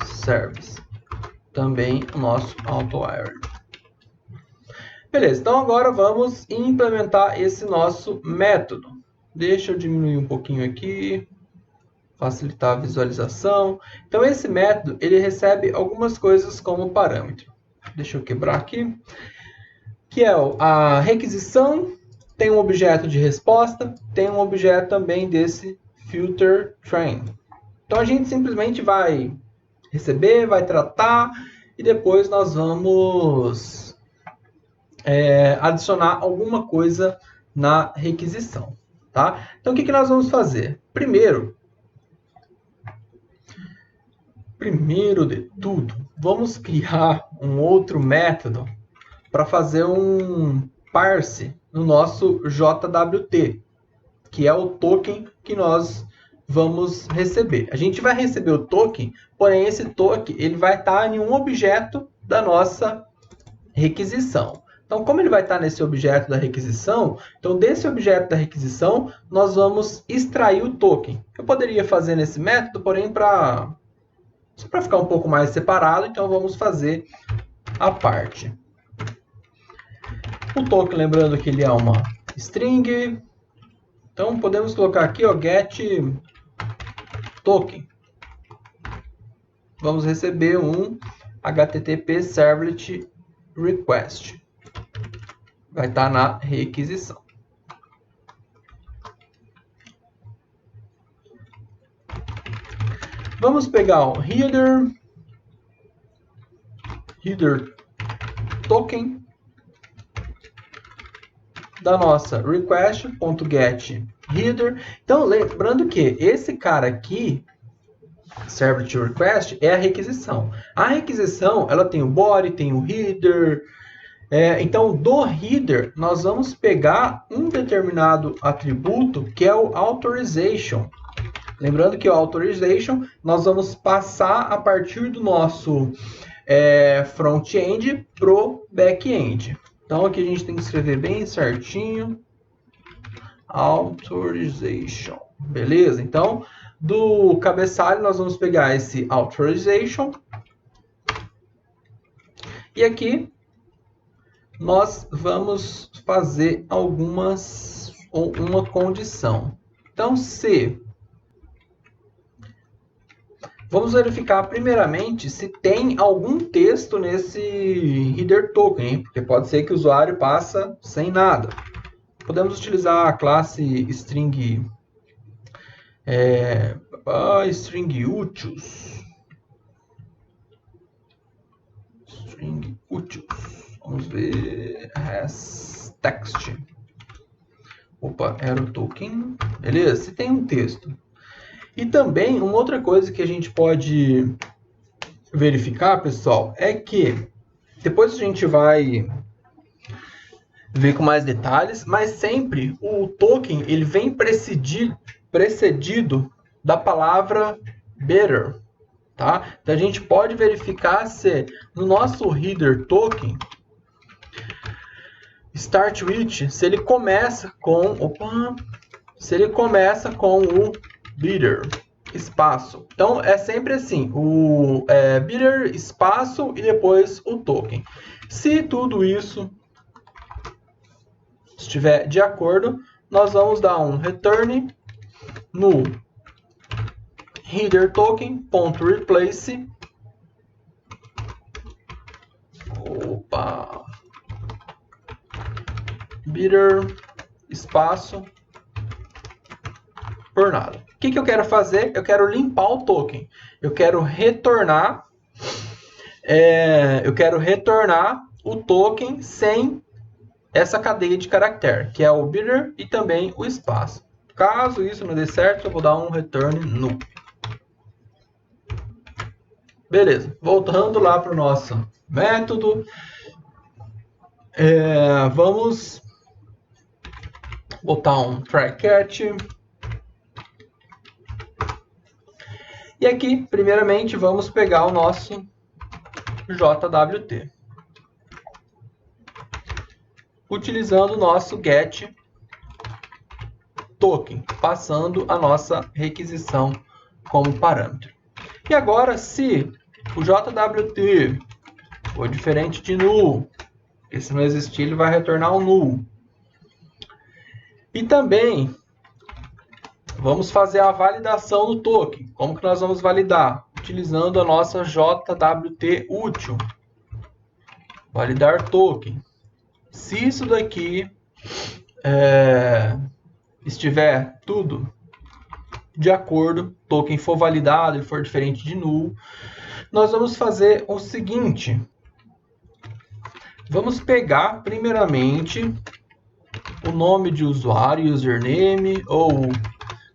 Service. Também o nosso AutoWired. Beleza, então agora vamos implementar esse nosso método. Deixa eu diminuir um pouquinho aqui, facilitar a visualização. Então esse método, ele recebe algumas coisas como parâmetro. Deixa eu quebrar aqui. Que é a requisição, tem um objeto de resposta, tem um objeto também desse filter train. Então a gente simplesmente vai receber, vai tratar e depois nós vamos adicionar alguma coisa na requisição. Tá? Então o que nós vamos fazer? Primeiro de tudo, vamos criar um outro método para fazer um parse no nosso JWT, que é o token que nós vamos receber. A gente vai receber o token, porém esse token ele vai estar em um objeto da nossa requisição. Então, como ele vai estar nesse objeto da requisição, então desse objeto da requisição nós vamos extrair o token. Eu poderia fazer nesse método, porém para ficar um pouco mais separado, então vamos fazer a parte. O token, lembrando que ele é uma string, então podemos colocar aqui, get token. Vamos receber um HTTP Servlet Request. Vai estar na requisição. Vamos pegar o header token da nossa request.getHeader. Então, lembrando que esse cara aqui, Servlet Request, é a requisição. A requisição, ela tem o body, tem o header. Então, do header, nós vamos pegar um determinado atributo que é o authorization. Lembrando que o authorization nós vamos passar a partir do nosso front-end pro back-end. Então aqui a gente tem que escrever bem certinho. Authorization. Beleza? Então, do cabeçalho nós vamos pegar esse authorization. E aqui nós vamos fazer uma condição. Então, se vamos verificar primeiramente se tem algum texto nesse header token, hein? Porque pode ser que o usuário passa sem nada. Podemos utilizar a classe string string úteis. String úteis. Vamos ver text. Opa, era o token. Beleza? Se tem um texto. E também, uma outra coisa que a gente pode verificar, pessoal, é que depois a gente vai ver com mais detalhes, mas sempre o token ele vem precedido da palavra better, tá? Então a gente pode verificar se no nosso header token start with, se ele começa com o better espaço. Então é sempre assim, o better espaço e depois o token. Se tudo isso estiver de acordo, nós vamos dar um return no header token.replace better espaço por nada. O que eu quero fazer? Eu quero limpar o token. Eu quero retornar o token sem essa cadeia de caractere, que é o better e também o espaço. Caso isso não dê certo, eu vou dar um return null. Beleza, voltando lá para o nosso método, vamos botar um try catch. E aqui, primeiramente, vamos pegar o nosso JWT. Utilizando o nosso get token, passando a nossa requisição como parâmetro. E agora, se o JWT for diferente de null, porque se não existir, ele vai retornar um null. E também vamos fazer a validação do token. Como que nós vamos validar? Utilizando a nossa JWT útil. Validar token. Se isso daqui estiver tudo de acordo, token for validado, ele for diferente de null, nós vamos fazer o seguinte. Vamos pegar, primeiramente, o nome de usuário, username, ou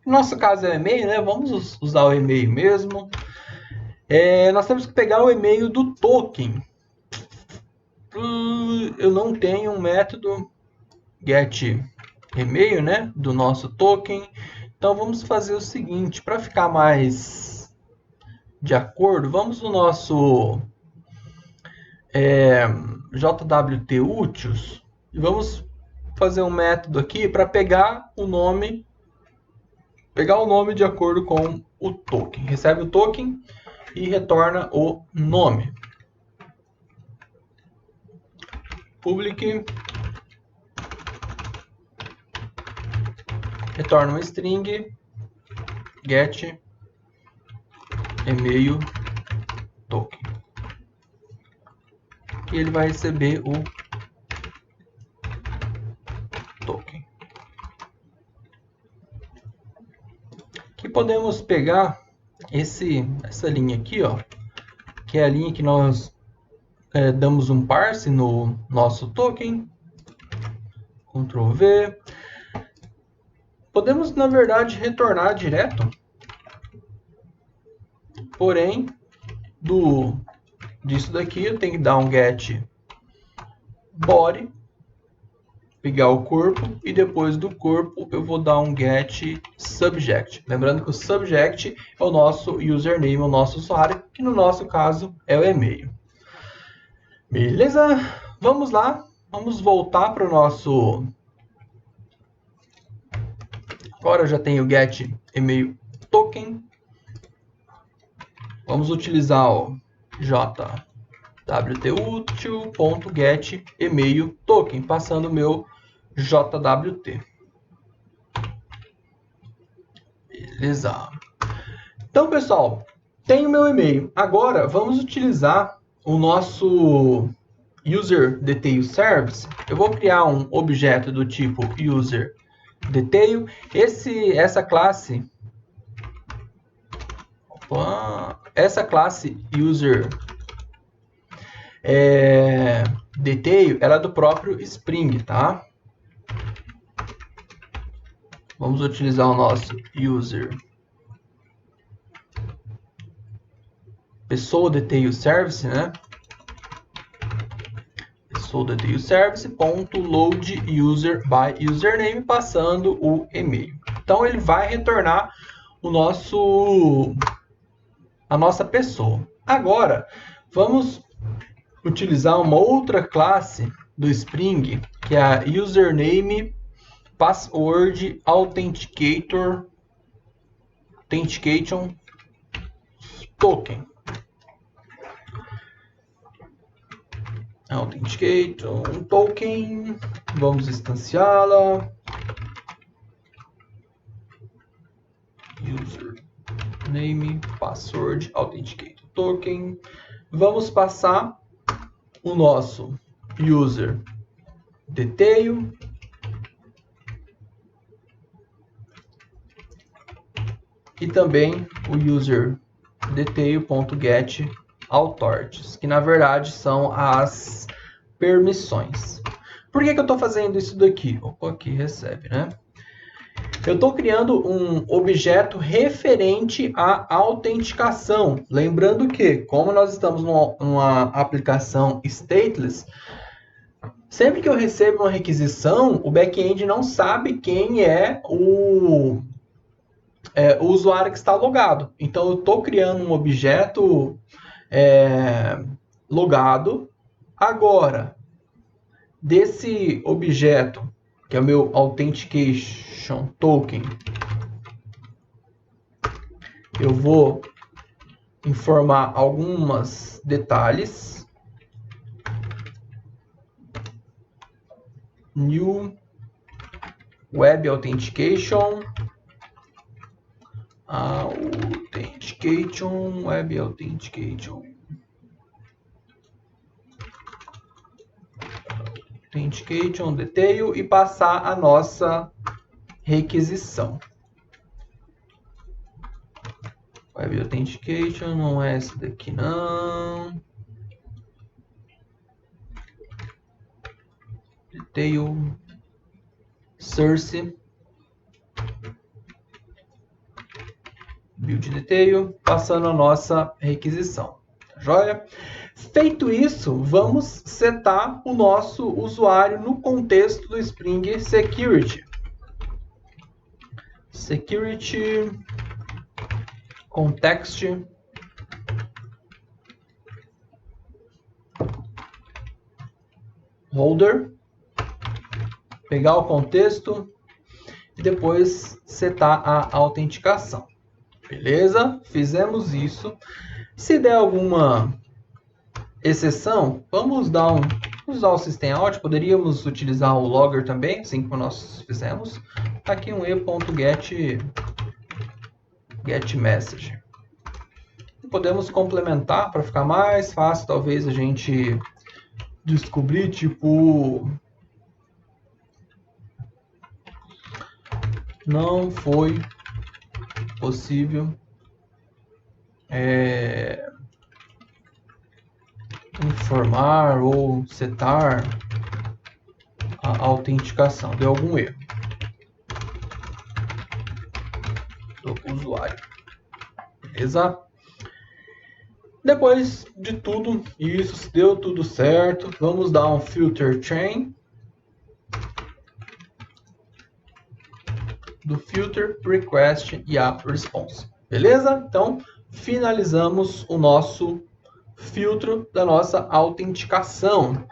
no nosso caso é e-mail, né? Vamos usar o e-mail mesmo. Nós temos que pegar o e-mail do token. Eu não tenho um método get e-mail, né, do nosso token. Então vamos fazer o seguinte, para ficar mais de acordo, vamos no nosso JWT úteis e vamos fazer um método aqui para pegar o nome de acordo com o token. Recebe o token e retorna o nome. Public retorna um string get e-mail token. E ele vai receber o token. Aqui podemos pegar essa linha aqui, ó, que é a linha que nós damos um parse no nosso token. Ctrl V. Podemos, na verdade, retornar direto. Porém, disso daqui eu tenho que dar um get body pegar o corpo e depois do corpo eu vou dar um get subject. Lembrando que o subject é o nosso username, o nosso usuário, que no nosso caso é o e-mail. Beleza? Vamos lá. Vamos voltar para o nosso... Agora eu já tenho o get email token. Vamos utilizar o jwt-util.get email token, passando o meu JWT. Beleza. Então, pessoal, tenho meu e-mail. Agora, vamos utilizar o nosso user detail service. Eu vou criar um objeto do tipo user detail. Essa classe user detail, ela é do próprio Spring, tá? Vamos utilizar o nosso user pessoa detail service, né? Pessoa detail service ponto load user by username, passando o e-mail. Então ele vai retornar a nossa pessoa. Agora vamos utilizar uma outra classe do Spring, que é a username password authentication token. Authentication token, vamos instanciá-la. Username password authentication token. Vamos passar o nosso user detail e também o user detail.get authorities, que na verdade são as permissões. Por que eu estou fazendo isso daqui? Opa, aqui recebe, né? Eu estou criando um objeto referente à autenticação. Lembrando que, como nós estamos numa aplicação stateless, sempre que eu recebo uma requisição, o back-end não sabe quem é o usuário que está logado. Então, eu estou criando um objeto logado. Agora, desse objeto, que é o meu authentication token, eu vou informar alguns detalhes. New Web Authentication. Web Authentication. Authentication detail e passar a nossa requisição. Web Authentication não é esse daqui não. Detail source build detail, passando a nossa requisição. Tá joia? Feito isso, vamos setar o nosso usuário no contexto do Spring Security. Security context holder. Pegar o contexto e depois setar a autenticação. Beleza? Fizemos isso. Se der alguma exceção, vamos usar o system-out. Poderíamos utilizar o logger também, assim como nós fizemos. Aqui um e.get message. Podemos complementar para ficar mais fácil, talvez a gente descobrir, tipo, não foi possível informar ou setar a autenticação. Deu algum erro do usuário. Beleza? Depois de tudo isso, se deu tudo certo, vamos dar um filter chain. do filter, request e a response. Beleza? Então, finalizamos o nosso filtro da nossa autenticação.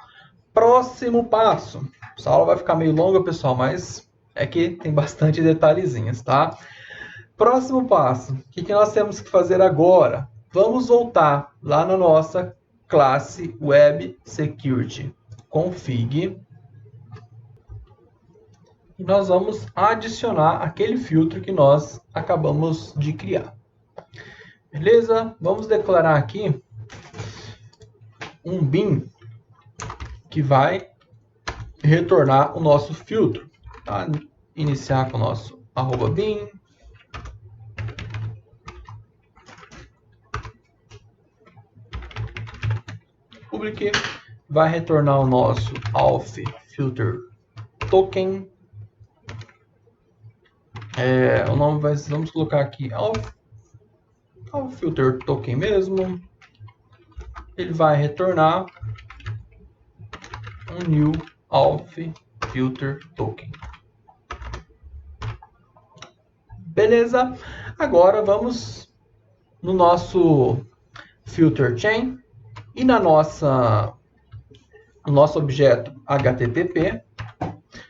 Próximo passo. Essa aula vai ficar meio longa, pessoal, mas é que tem bastante detalhezinhos, tá? Próximo passo. O que nós temos que fazer agora? Vamos voltar lá na nossa classe Web Security Config. E nós vamos adicionar aquele filtro que nós acabamos de criar. Beleza? Vamos declarar aqui um bin que vai retornar o nosso filtro. Tá? Iniciar com o nosso @bin. Public vai retornar o nosso auth filter token. O nome vamos colocar aqui auth filter token mesmo. Ele vai retornar um new auth filter token. Beleza? Agora vamos no nosso filter chain e no nosso objeto HTTP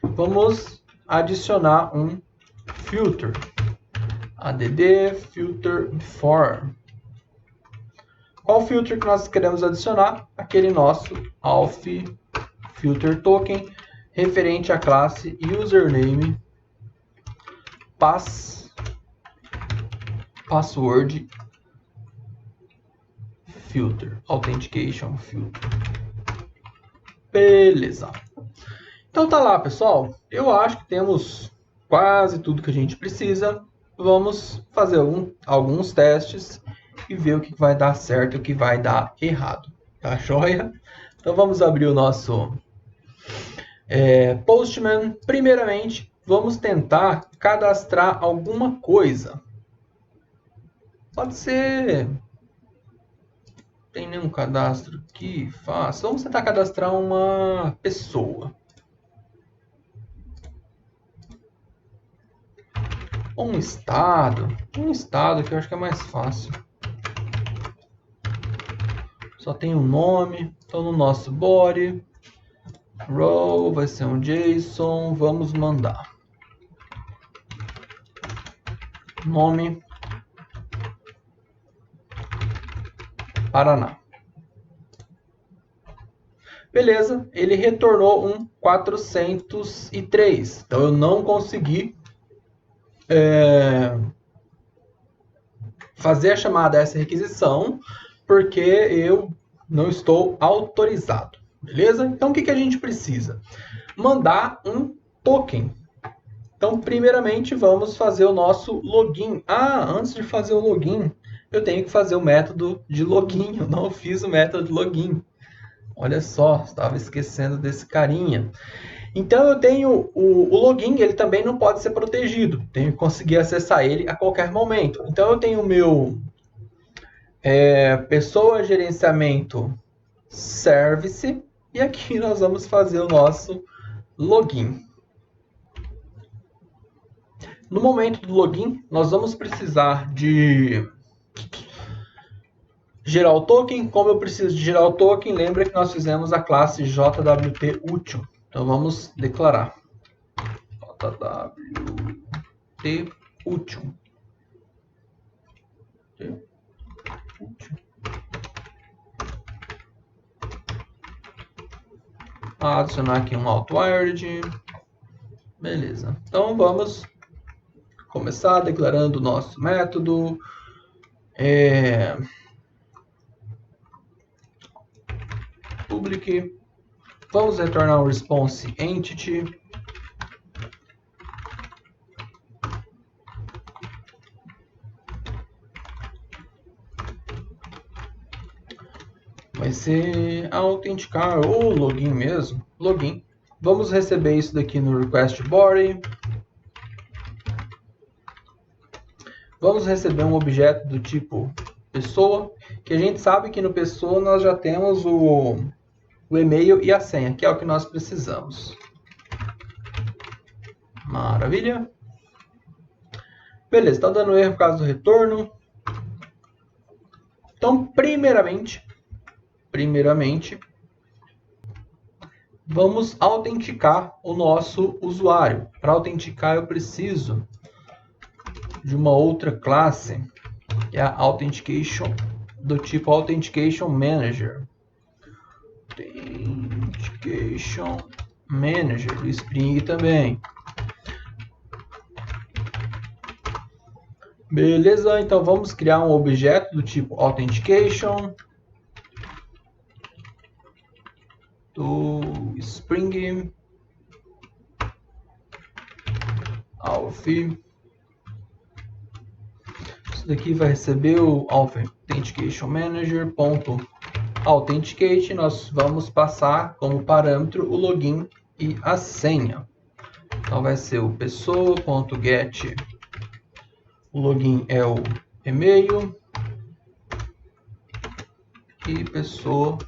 vamos adicionar um filter add filter before. Qual filtro que nós queremos adicionar? Aquele nosso auth filter token referente à classe username password filter, authentication filter. Beleza. Então tá lá, pessoal. Eu acho que temos quase tudo que a gente precisa. Vamos fazer alguns testes e ver o que vai dar certo e o que vai dar errado. Tá joia? Então vamos abrir o nosso Postman. Primeiramente, vamos tentar cadastrar alguma coisa. Pode ser... Tem nenhum cadastro que faça. Vamos tentar cadastrar uma pessoa. Um estado. Um estado que eu acho que é mais fácil. Só tem um nome. Então no nosso body, row vai ser um JSON. Vamos mandar. Nome. Paraná. Beleza, ele retornou um 403. Então eu não consegui fazer a chamada a essa requisição porque eu não estou autorizado. Beleza? Então o que a gente precisa? Mandar um token. Então primeiramente vamos fazer o nosso login. Antes de fazer o login, eu tenho que fazer o método de login. Eu não fiz o método de login. Olha só, estava esquecendo desse carinha. Então eu tenho o login, ele também não pode ser protegido. Tenho que conseguir acessar ele a qualquer momento. Então eu tenho o meu pessoa gerenciamento service. E aqui nós vamos fazer o nosso login. No momento do login, nós vamos precisar de gerar o token. Como eu preciso de gerar o token, lembra que nós fizemos a classe JWT útil. Então vamos declarar JWT útil. Adicionar aqui um outwired. Beleza. Então vamos começar declarando o nosso método. Public. Vamos retornar um response entity. Vai ser autenticar ou login mesmo. Login. Vamos receber isso daqui no request body. Vamos receber um objeto do tipo pessoa, que a gente sabe que no pessoa nós já temos o e-mail e a senha, que é o que nós precisamos. Maravilha. Beleza, está dando erro por causa do retorno. Então, primeiramente, vamos autenticar o nosso usuário. Para autenticar, eu preciso de uma outra classe, que é a Authentication, do tipo Authentication Manager. Authentication Manager, do Spring também. Beleza, então vamos criar um objeto do tipo Authentication do Spring Auth. Isso daqui vai receber o Authentication Manager .authenticate. Nós vamos passar como parâmetro o login e a senha. Então vai ser o pessoa.get. O login é o e-mail e pessoa.get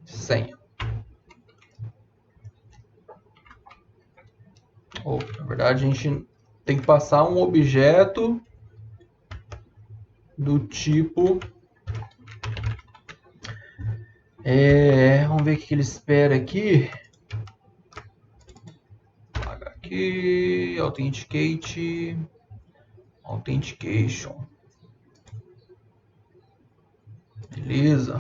senha. Ou, na verdade, a gente tem que passar um objeto do tipo... vamos ver o que ele espera aqui. Aqui, Authenticate, Authentication. Beleza.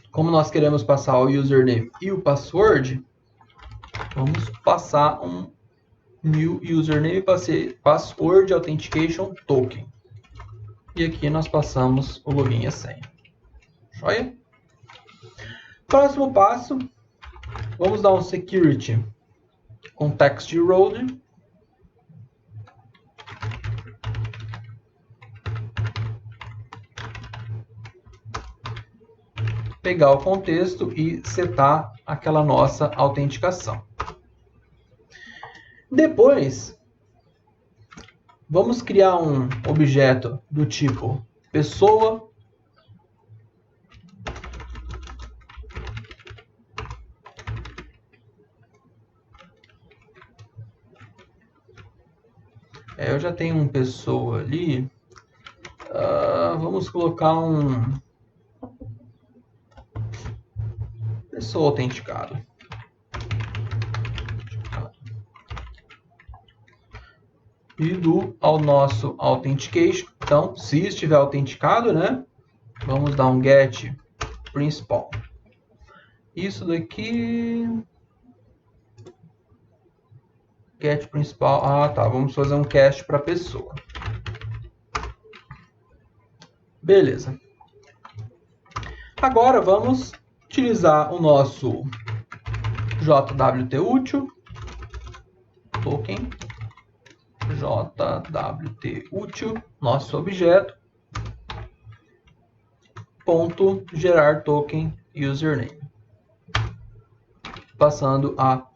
Como nós queremos passar o username e o password, vamos passar um new username e password authentication token. E aqui nós passamos o login e a senha. Joia? Próximo passo, vamos dar um security context road. Pegar o contexto e setar aquela nossa autenticação. Depois, vamos criar um objeto do tipo pessoa. Eu já tenho um pessoa ali. Vamos colocar um pessoa autenticado. E ao nosso authentication. Então, se estiver autenticado, né? Vamos dar um get principal. Isso daqui... Get principal. Tá. Vamos fazer um cast para pessoa. Beleza. Agora vamos utilizar o nosso JWT útil. Token. JWT útil. Nosso objeto. Ponto gerar token username. Passando a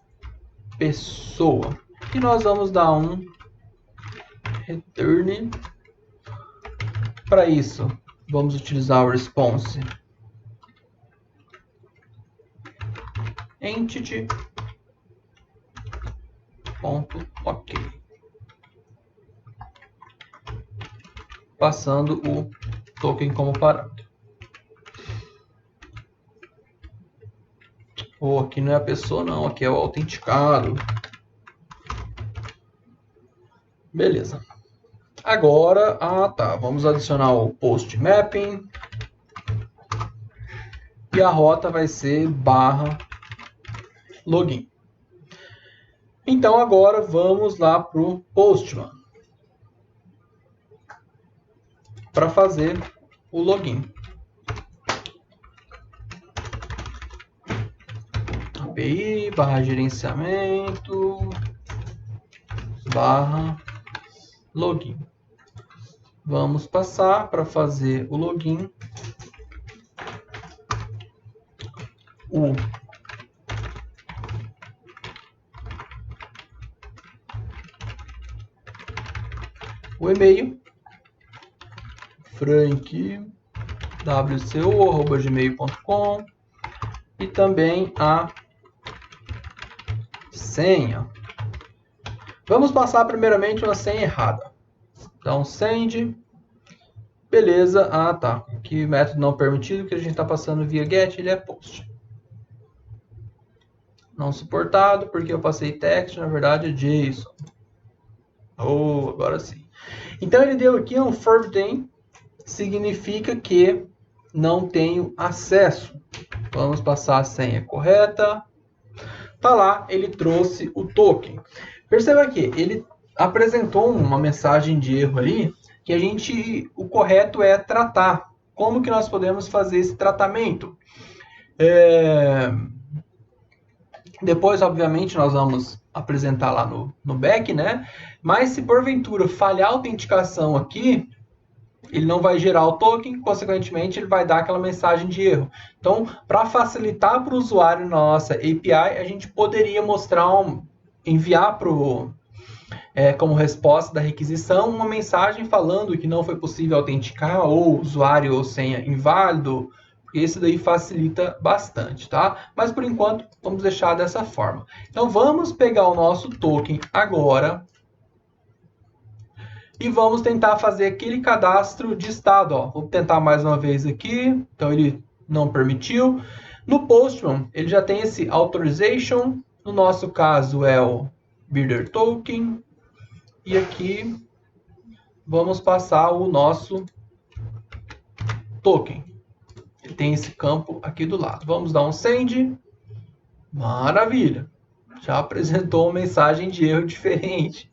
pessoa. E nós vamos dar um return. Para isso, vamos utilizar o response entity ponto ok, passando o token como parâmetro. Aqui não é a pessoa não, aqui é o autenticado. Beleza. Agora, vamos adicionar o post mapping. E a rota vai ser /login. Então agora vamos lá para o Postman. Para fazer o login. API, /gerenciamento, /login. Vamos passar para fazer o login o e-mail frankwco@gmail.com e também a senha. Vamos passar primeiramente uma senha errada. Então, send. Beleza. Ah, tá. Aqui, método não permitido, que a gente está passando via get, ele é post. Não suportado, porque eu passei text, na verdade é JSON. Oh, agora sim. Então, ele deu aqui um forbidden, significa que não tenho acesso. Vamos passar a senha correta. Tá lá, ele trouxe o token. Perceba que ele apresentou uma mensagem de erro ali, que o correto é tratar. Como que nós podemos fazer esse tratamento? Depois, obviamente, nós vamos apresentar lá no back, né? Mas se porventura falhar a autenticação aqui, ele não vai gerar o token, consequentemente ele vai dar aquela mensagem de erro. Então, para facilitar para o usuário na nossa API, a gente poderia enviar como resposta da requisição uma mensagem falando que não foi possível autenticar, ou usuário ou senha inválido, porque isso daí facilita bastante, tá? Mas por enquanto, vamos deixar dessa forma. Então, vamos pegar o nosso token agora e vamos tentar fazer aquele cadastro de estado. Ó. Vou tentar mais uma vez aqui. Então, ele não permitiu. No Postman, ele já tem esse authorization. No nosso caso, é o builder token. E aqui, vamos passar o nosso token. Ele tem esse campo aqui do lado. Vamos dar um send. Maravilha. Já apresentou uma mensagem de erro diferente.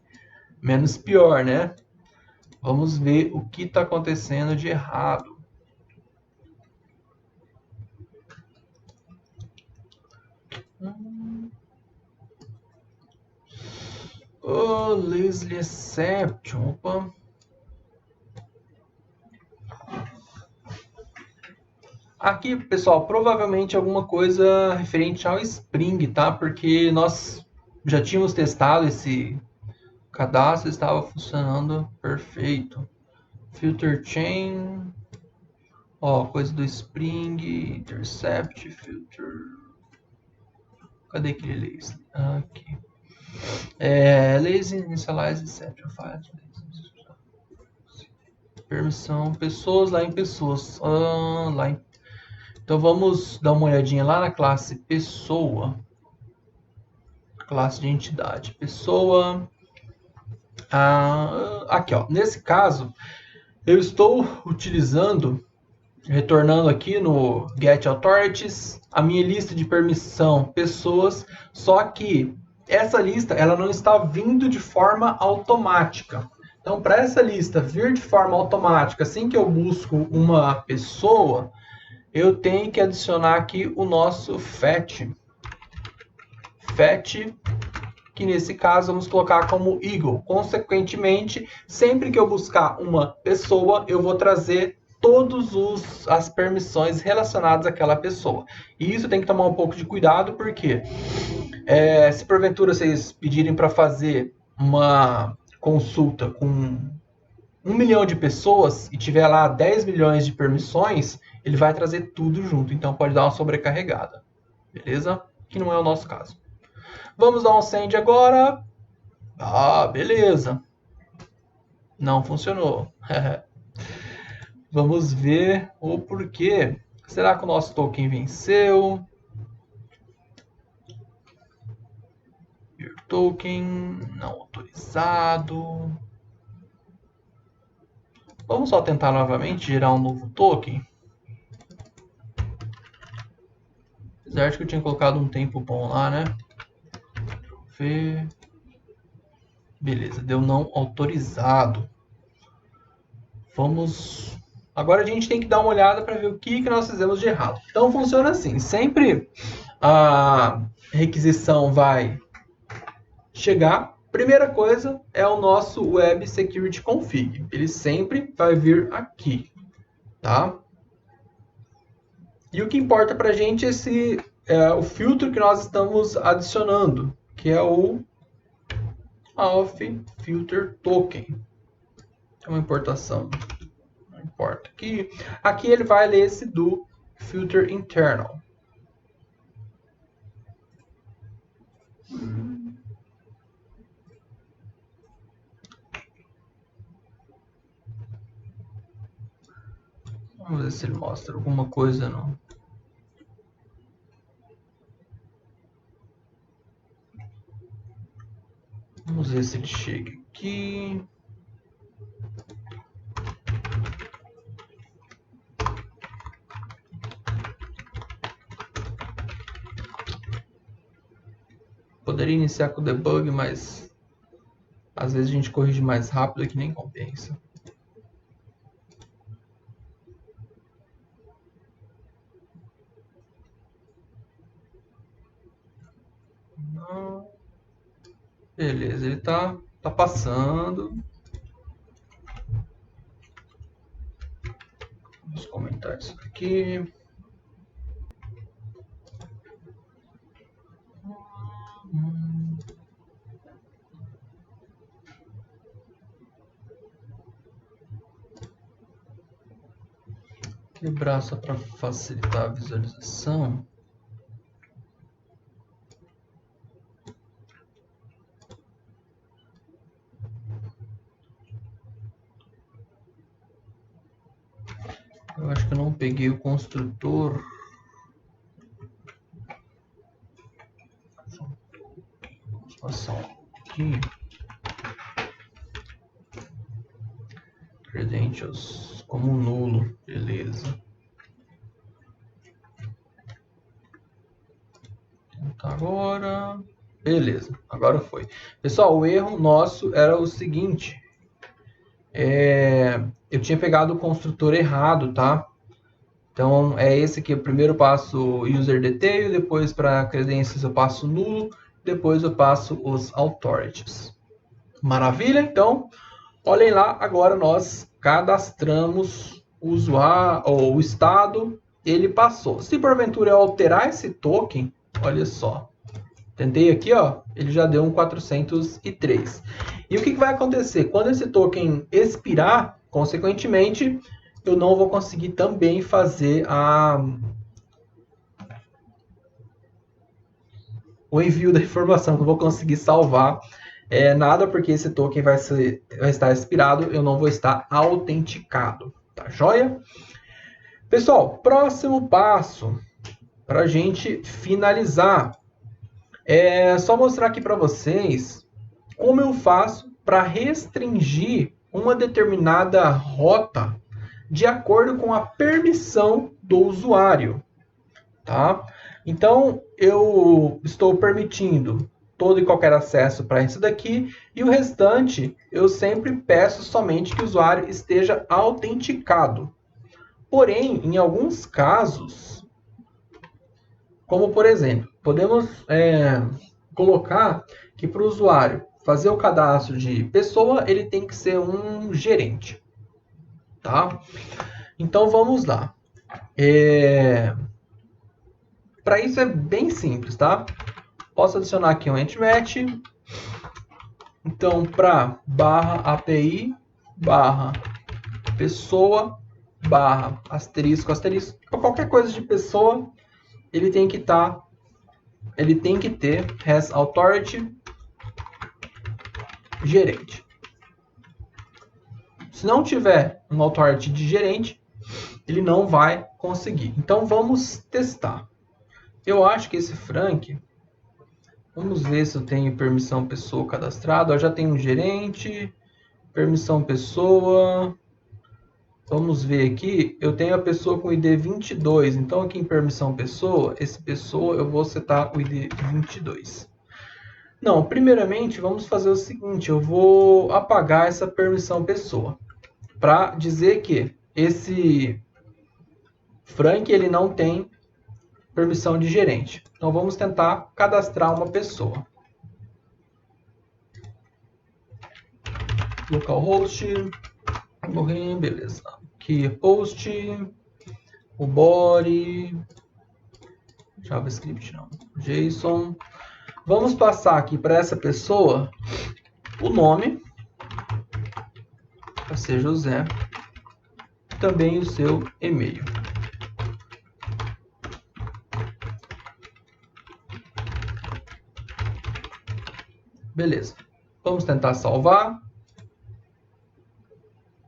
Menos pior, né? Vamos ver o que está acontecendo de errado. Oh, Leslie Exception. Opa. Aqui, pessoal, provavelmente alguma coisa referente ao Spring, tá? Porque nós já tínhamos testado esse cadastro, estava funcionando perfeito. Filter chain. Ó, coisa do Spring, intercept, filter. Cadê aquele lazy? Aqui. Lazy initialize exception file. Permissão, pessoas, lá em pessoas. Então vamos dar uma olhadinha lá na classe pessoa. Classe de entidade. Pessoa. Aqui, ó. Nesse caso, eu estou utilizando, retornando aqui no Get Authorities, a minha lista de permissão pessoas, só que essa lista ela não está vindo de forma automática. Então, para essa lista vir de forma automática, assim que eu busco uma pessoa, eu tenho que adicionar aqui o nosso fetch. Fetch, que nesse caso vamos colocar como eagle. Consequentemente, sempre que eu buscar uma pessoa, eu vou trazer todas as permissões relacionadas àquela pessoa. E isso tem que tomar um pouco de cuidado, porque se porventura vocês pedirem para fazer uma consulta com 1 milhão de pessoas e tiver lá 10 milhões de permissões, ele vai trazer tudo junto, então pode dar uma sobrecarregada, beleza? Que não é o nosso caso. Vamos dar um send agora. Beleza. Não funcionou. Vamos ver o porquê. Será que o nosso token venceu? Token não autorizado. Vamos só tentar novamente gerar um novo token. Apesar de que eu tinha colocado um tempo bom lá, né? Deixa eu ver. Beleza, deu não autorizado. Vamos... Agora a gente tem que dar uma olhada para ver o que nós fizemos de errado. Então funciona assim. Sempre a requisição vai chegar. Primeira coisa é o nosso Web Security Config. Ele sempre vai vir aqui, tá? E o que importa para a gente é o filtro que nós estamos adicionando, que é o auth filter token. É uma importação, não importa. Aqui ele vai ler esse do filter internal. Vamos ver se ele mostra alguma coisa não. Vamos ver se ele chega aqui. Poderia iniciar com o debug, mas às vezes a gente corrige mais rápido que nem compensa. Não. Beleza, ele tá passando. Vamos comentar isso aqui. Quebrar só para facilitar a visualização. Eu acho que eu não peguei o construtor. Vamos passar aqui. Credentials como nulo, beleza. Tentar agora. Beleza, agora foi. Pessoal, o erro nosso era o seguinte. Eu tinha pegado o construtor errado, tá? Então, é esse aqui, o primeiro passo user detail, depois para credências eu passo nulo, depois eu passo os authorities. Maravilha? Então, olhem lá, agora nós cadastramos o usuário, ou o estado, ele passou. Se porventura eu alterar esse token, olha só, tentei aqui, ó, ele já deu um 403. E o que vai acontecer? Quando esse token expirar, consequentemente, eu não vou conseguir também fazer o envio da informação, não vou conseguir salvar nada, porque esse token vai estar expirado, eu não vou estar autenticado, tá joia? Pessoal, próximo passo, para a gente finalizar, é só mostrar aqui para vocês como eu faço para restringir uma determinada rota de acordo com a permissão do usuário, tá? Então, eu estou permitindo todo e qualquer acesso para isso daqui, e o restante eu sempre peço somente que o usuário esteja autenticado. Porém, em alguns casos, como por exemplo, podemos colocar que para o usuário fazer o cadastro de pessoa, ele tem que ser um gerente, tá? Então vamos lá. Para isso é bem simples, tá? Posso adicionar aqui um entmatch. Então, para /API, /pessoa, ***, ou qualquer coisa de pessoa, ele tem que ter has authority gerente. Se não tiver um authority de gerente, ele não vai conseguir. Então vamos testar. Eu acho que esse Frank, vamos ver se eu tenho permissão pessoa cadastrado. Eu já tenho um gerente, permissão pessoa. Vamos ver aqui, eu tenho a pessoa com ID 22, então aqui em permissão pessoa, esse pessoa eu vou setar o ID 22. Não, primeiramente vamos fazer o seguinte, eu vou apagar essa permissão pessoa, para dizer que esse Frank ele não tem permissão de gerente. Então vamos tentar cadastrar uma pessoa. Localhost, beleza. Aqui post, o body, JavaScript não, JSON. Vamos passar aqui para essa pessoa o nome, para ser José, também o seu e-mail. Beleza. Vamos tentar salvar.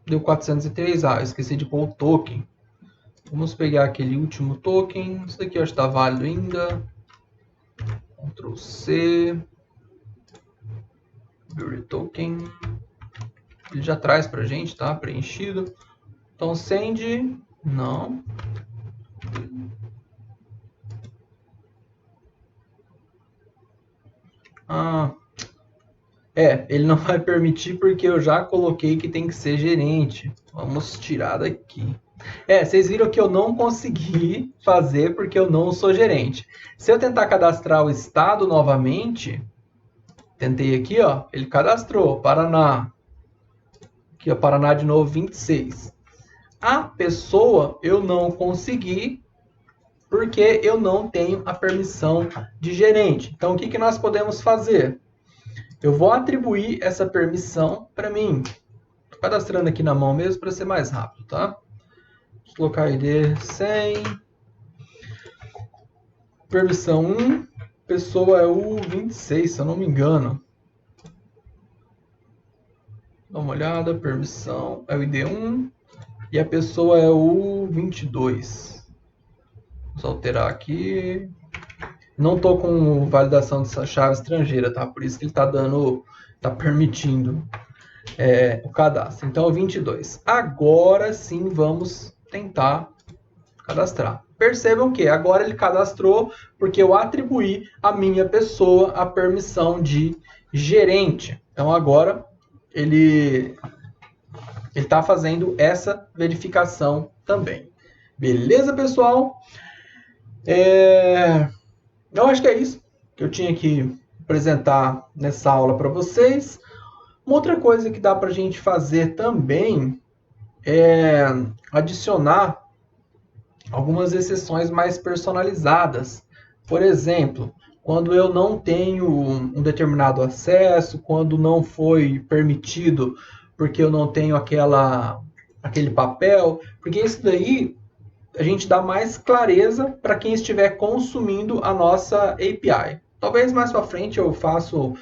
Deu 403. Ah, eu esqueci de pôr o token. Vamos pegar aquele último token. Isso daqui eu acho que está válido ainda. Ctrl C. Bury token. Ele já traz para a gente, tá? Preenchido. Então, send. Não. Ele não vai permitir porque eu já coloquei que tem que ser gerente. Vamos tirar daqui. Vocês viram que eu não consegui fazer porque eu não sou gerente. Se eu tentar cadastrar o estado novamente, tentei aqui, ó, ele cadastrou, Paraná. Aqui, ó, Paraná de novo, 26. A pessoa eu não consegui porque eu não tenho a permissão de gerente. Então, o que nós podemos fazer? Eu vou atribuir essa permissão para mim. Estou cadastrando aqui na mão mesmo para ser mais rápido, tá? Vou colocar ID 100. Permissão 1. Pessoa é o 26, se eu não me engano. Dá uma olhada. Permissão é o ID 1. E a pessoa é o 22. Vamos alterar aqui. Não estou com validação de chave estrangeira, tá? Por isso que ele está permitindo o cadastro. Então, 22. Agora sim, vamos tentar cadastrar. Percebam que agora ele cadastrou porque eu atribuí à minha pessoa a permissão de gerente. Então, agora ele está fazendo essa verificação também. Beleza, pessoal? Eu acho que é isso que eu tinha que apresentar nessa aula para vocês. Uma outra coisa que dá para a gente fazer também é adicionar algumas exceções mais personalizadas. Por exemplo, quando eu não tenho um determinado acesso, quando não foi permitido porque eu não tenho aquele papel, porque isso daí a gente dá mais clareza para quem estiver consumindo a nossa API. Talvez mais para frente eu faço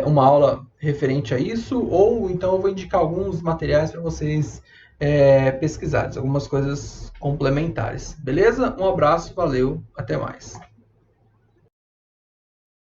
uma aula referente a isso, ou então eu vou indicar alguns materiais para vocês pesquisarem, algumas coisas complementares. Beleza? Um abraço, valeu, até mais.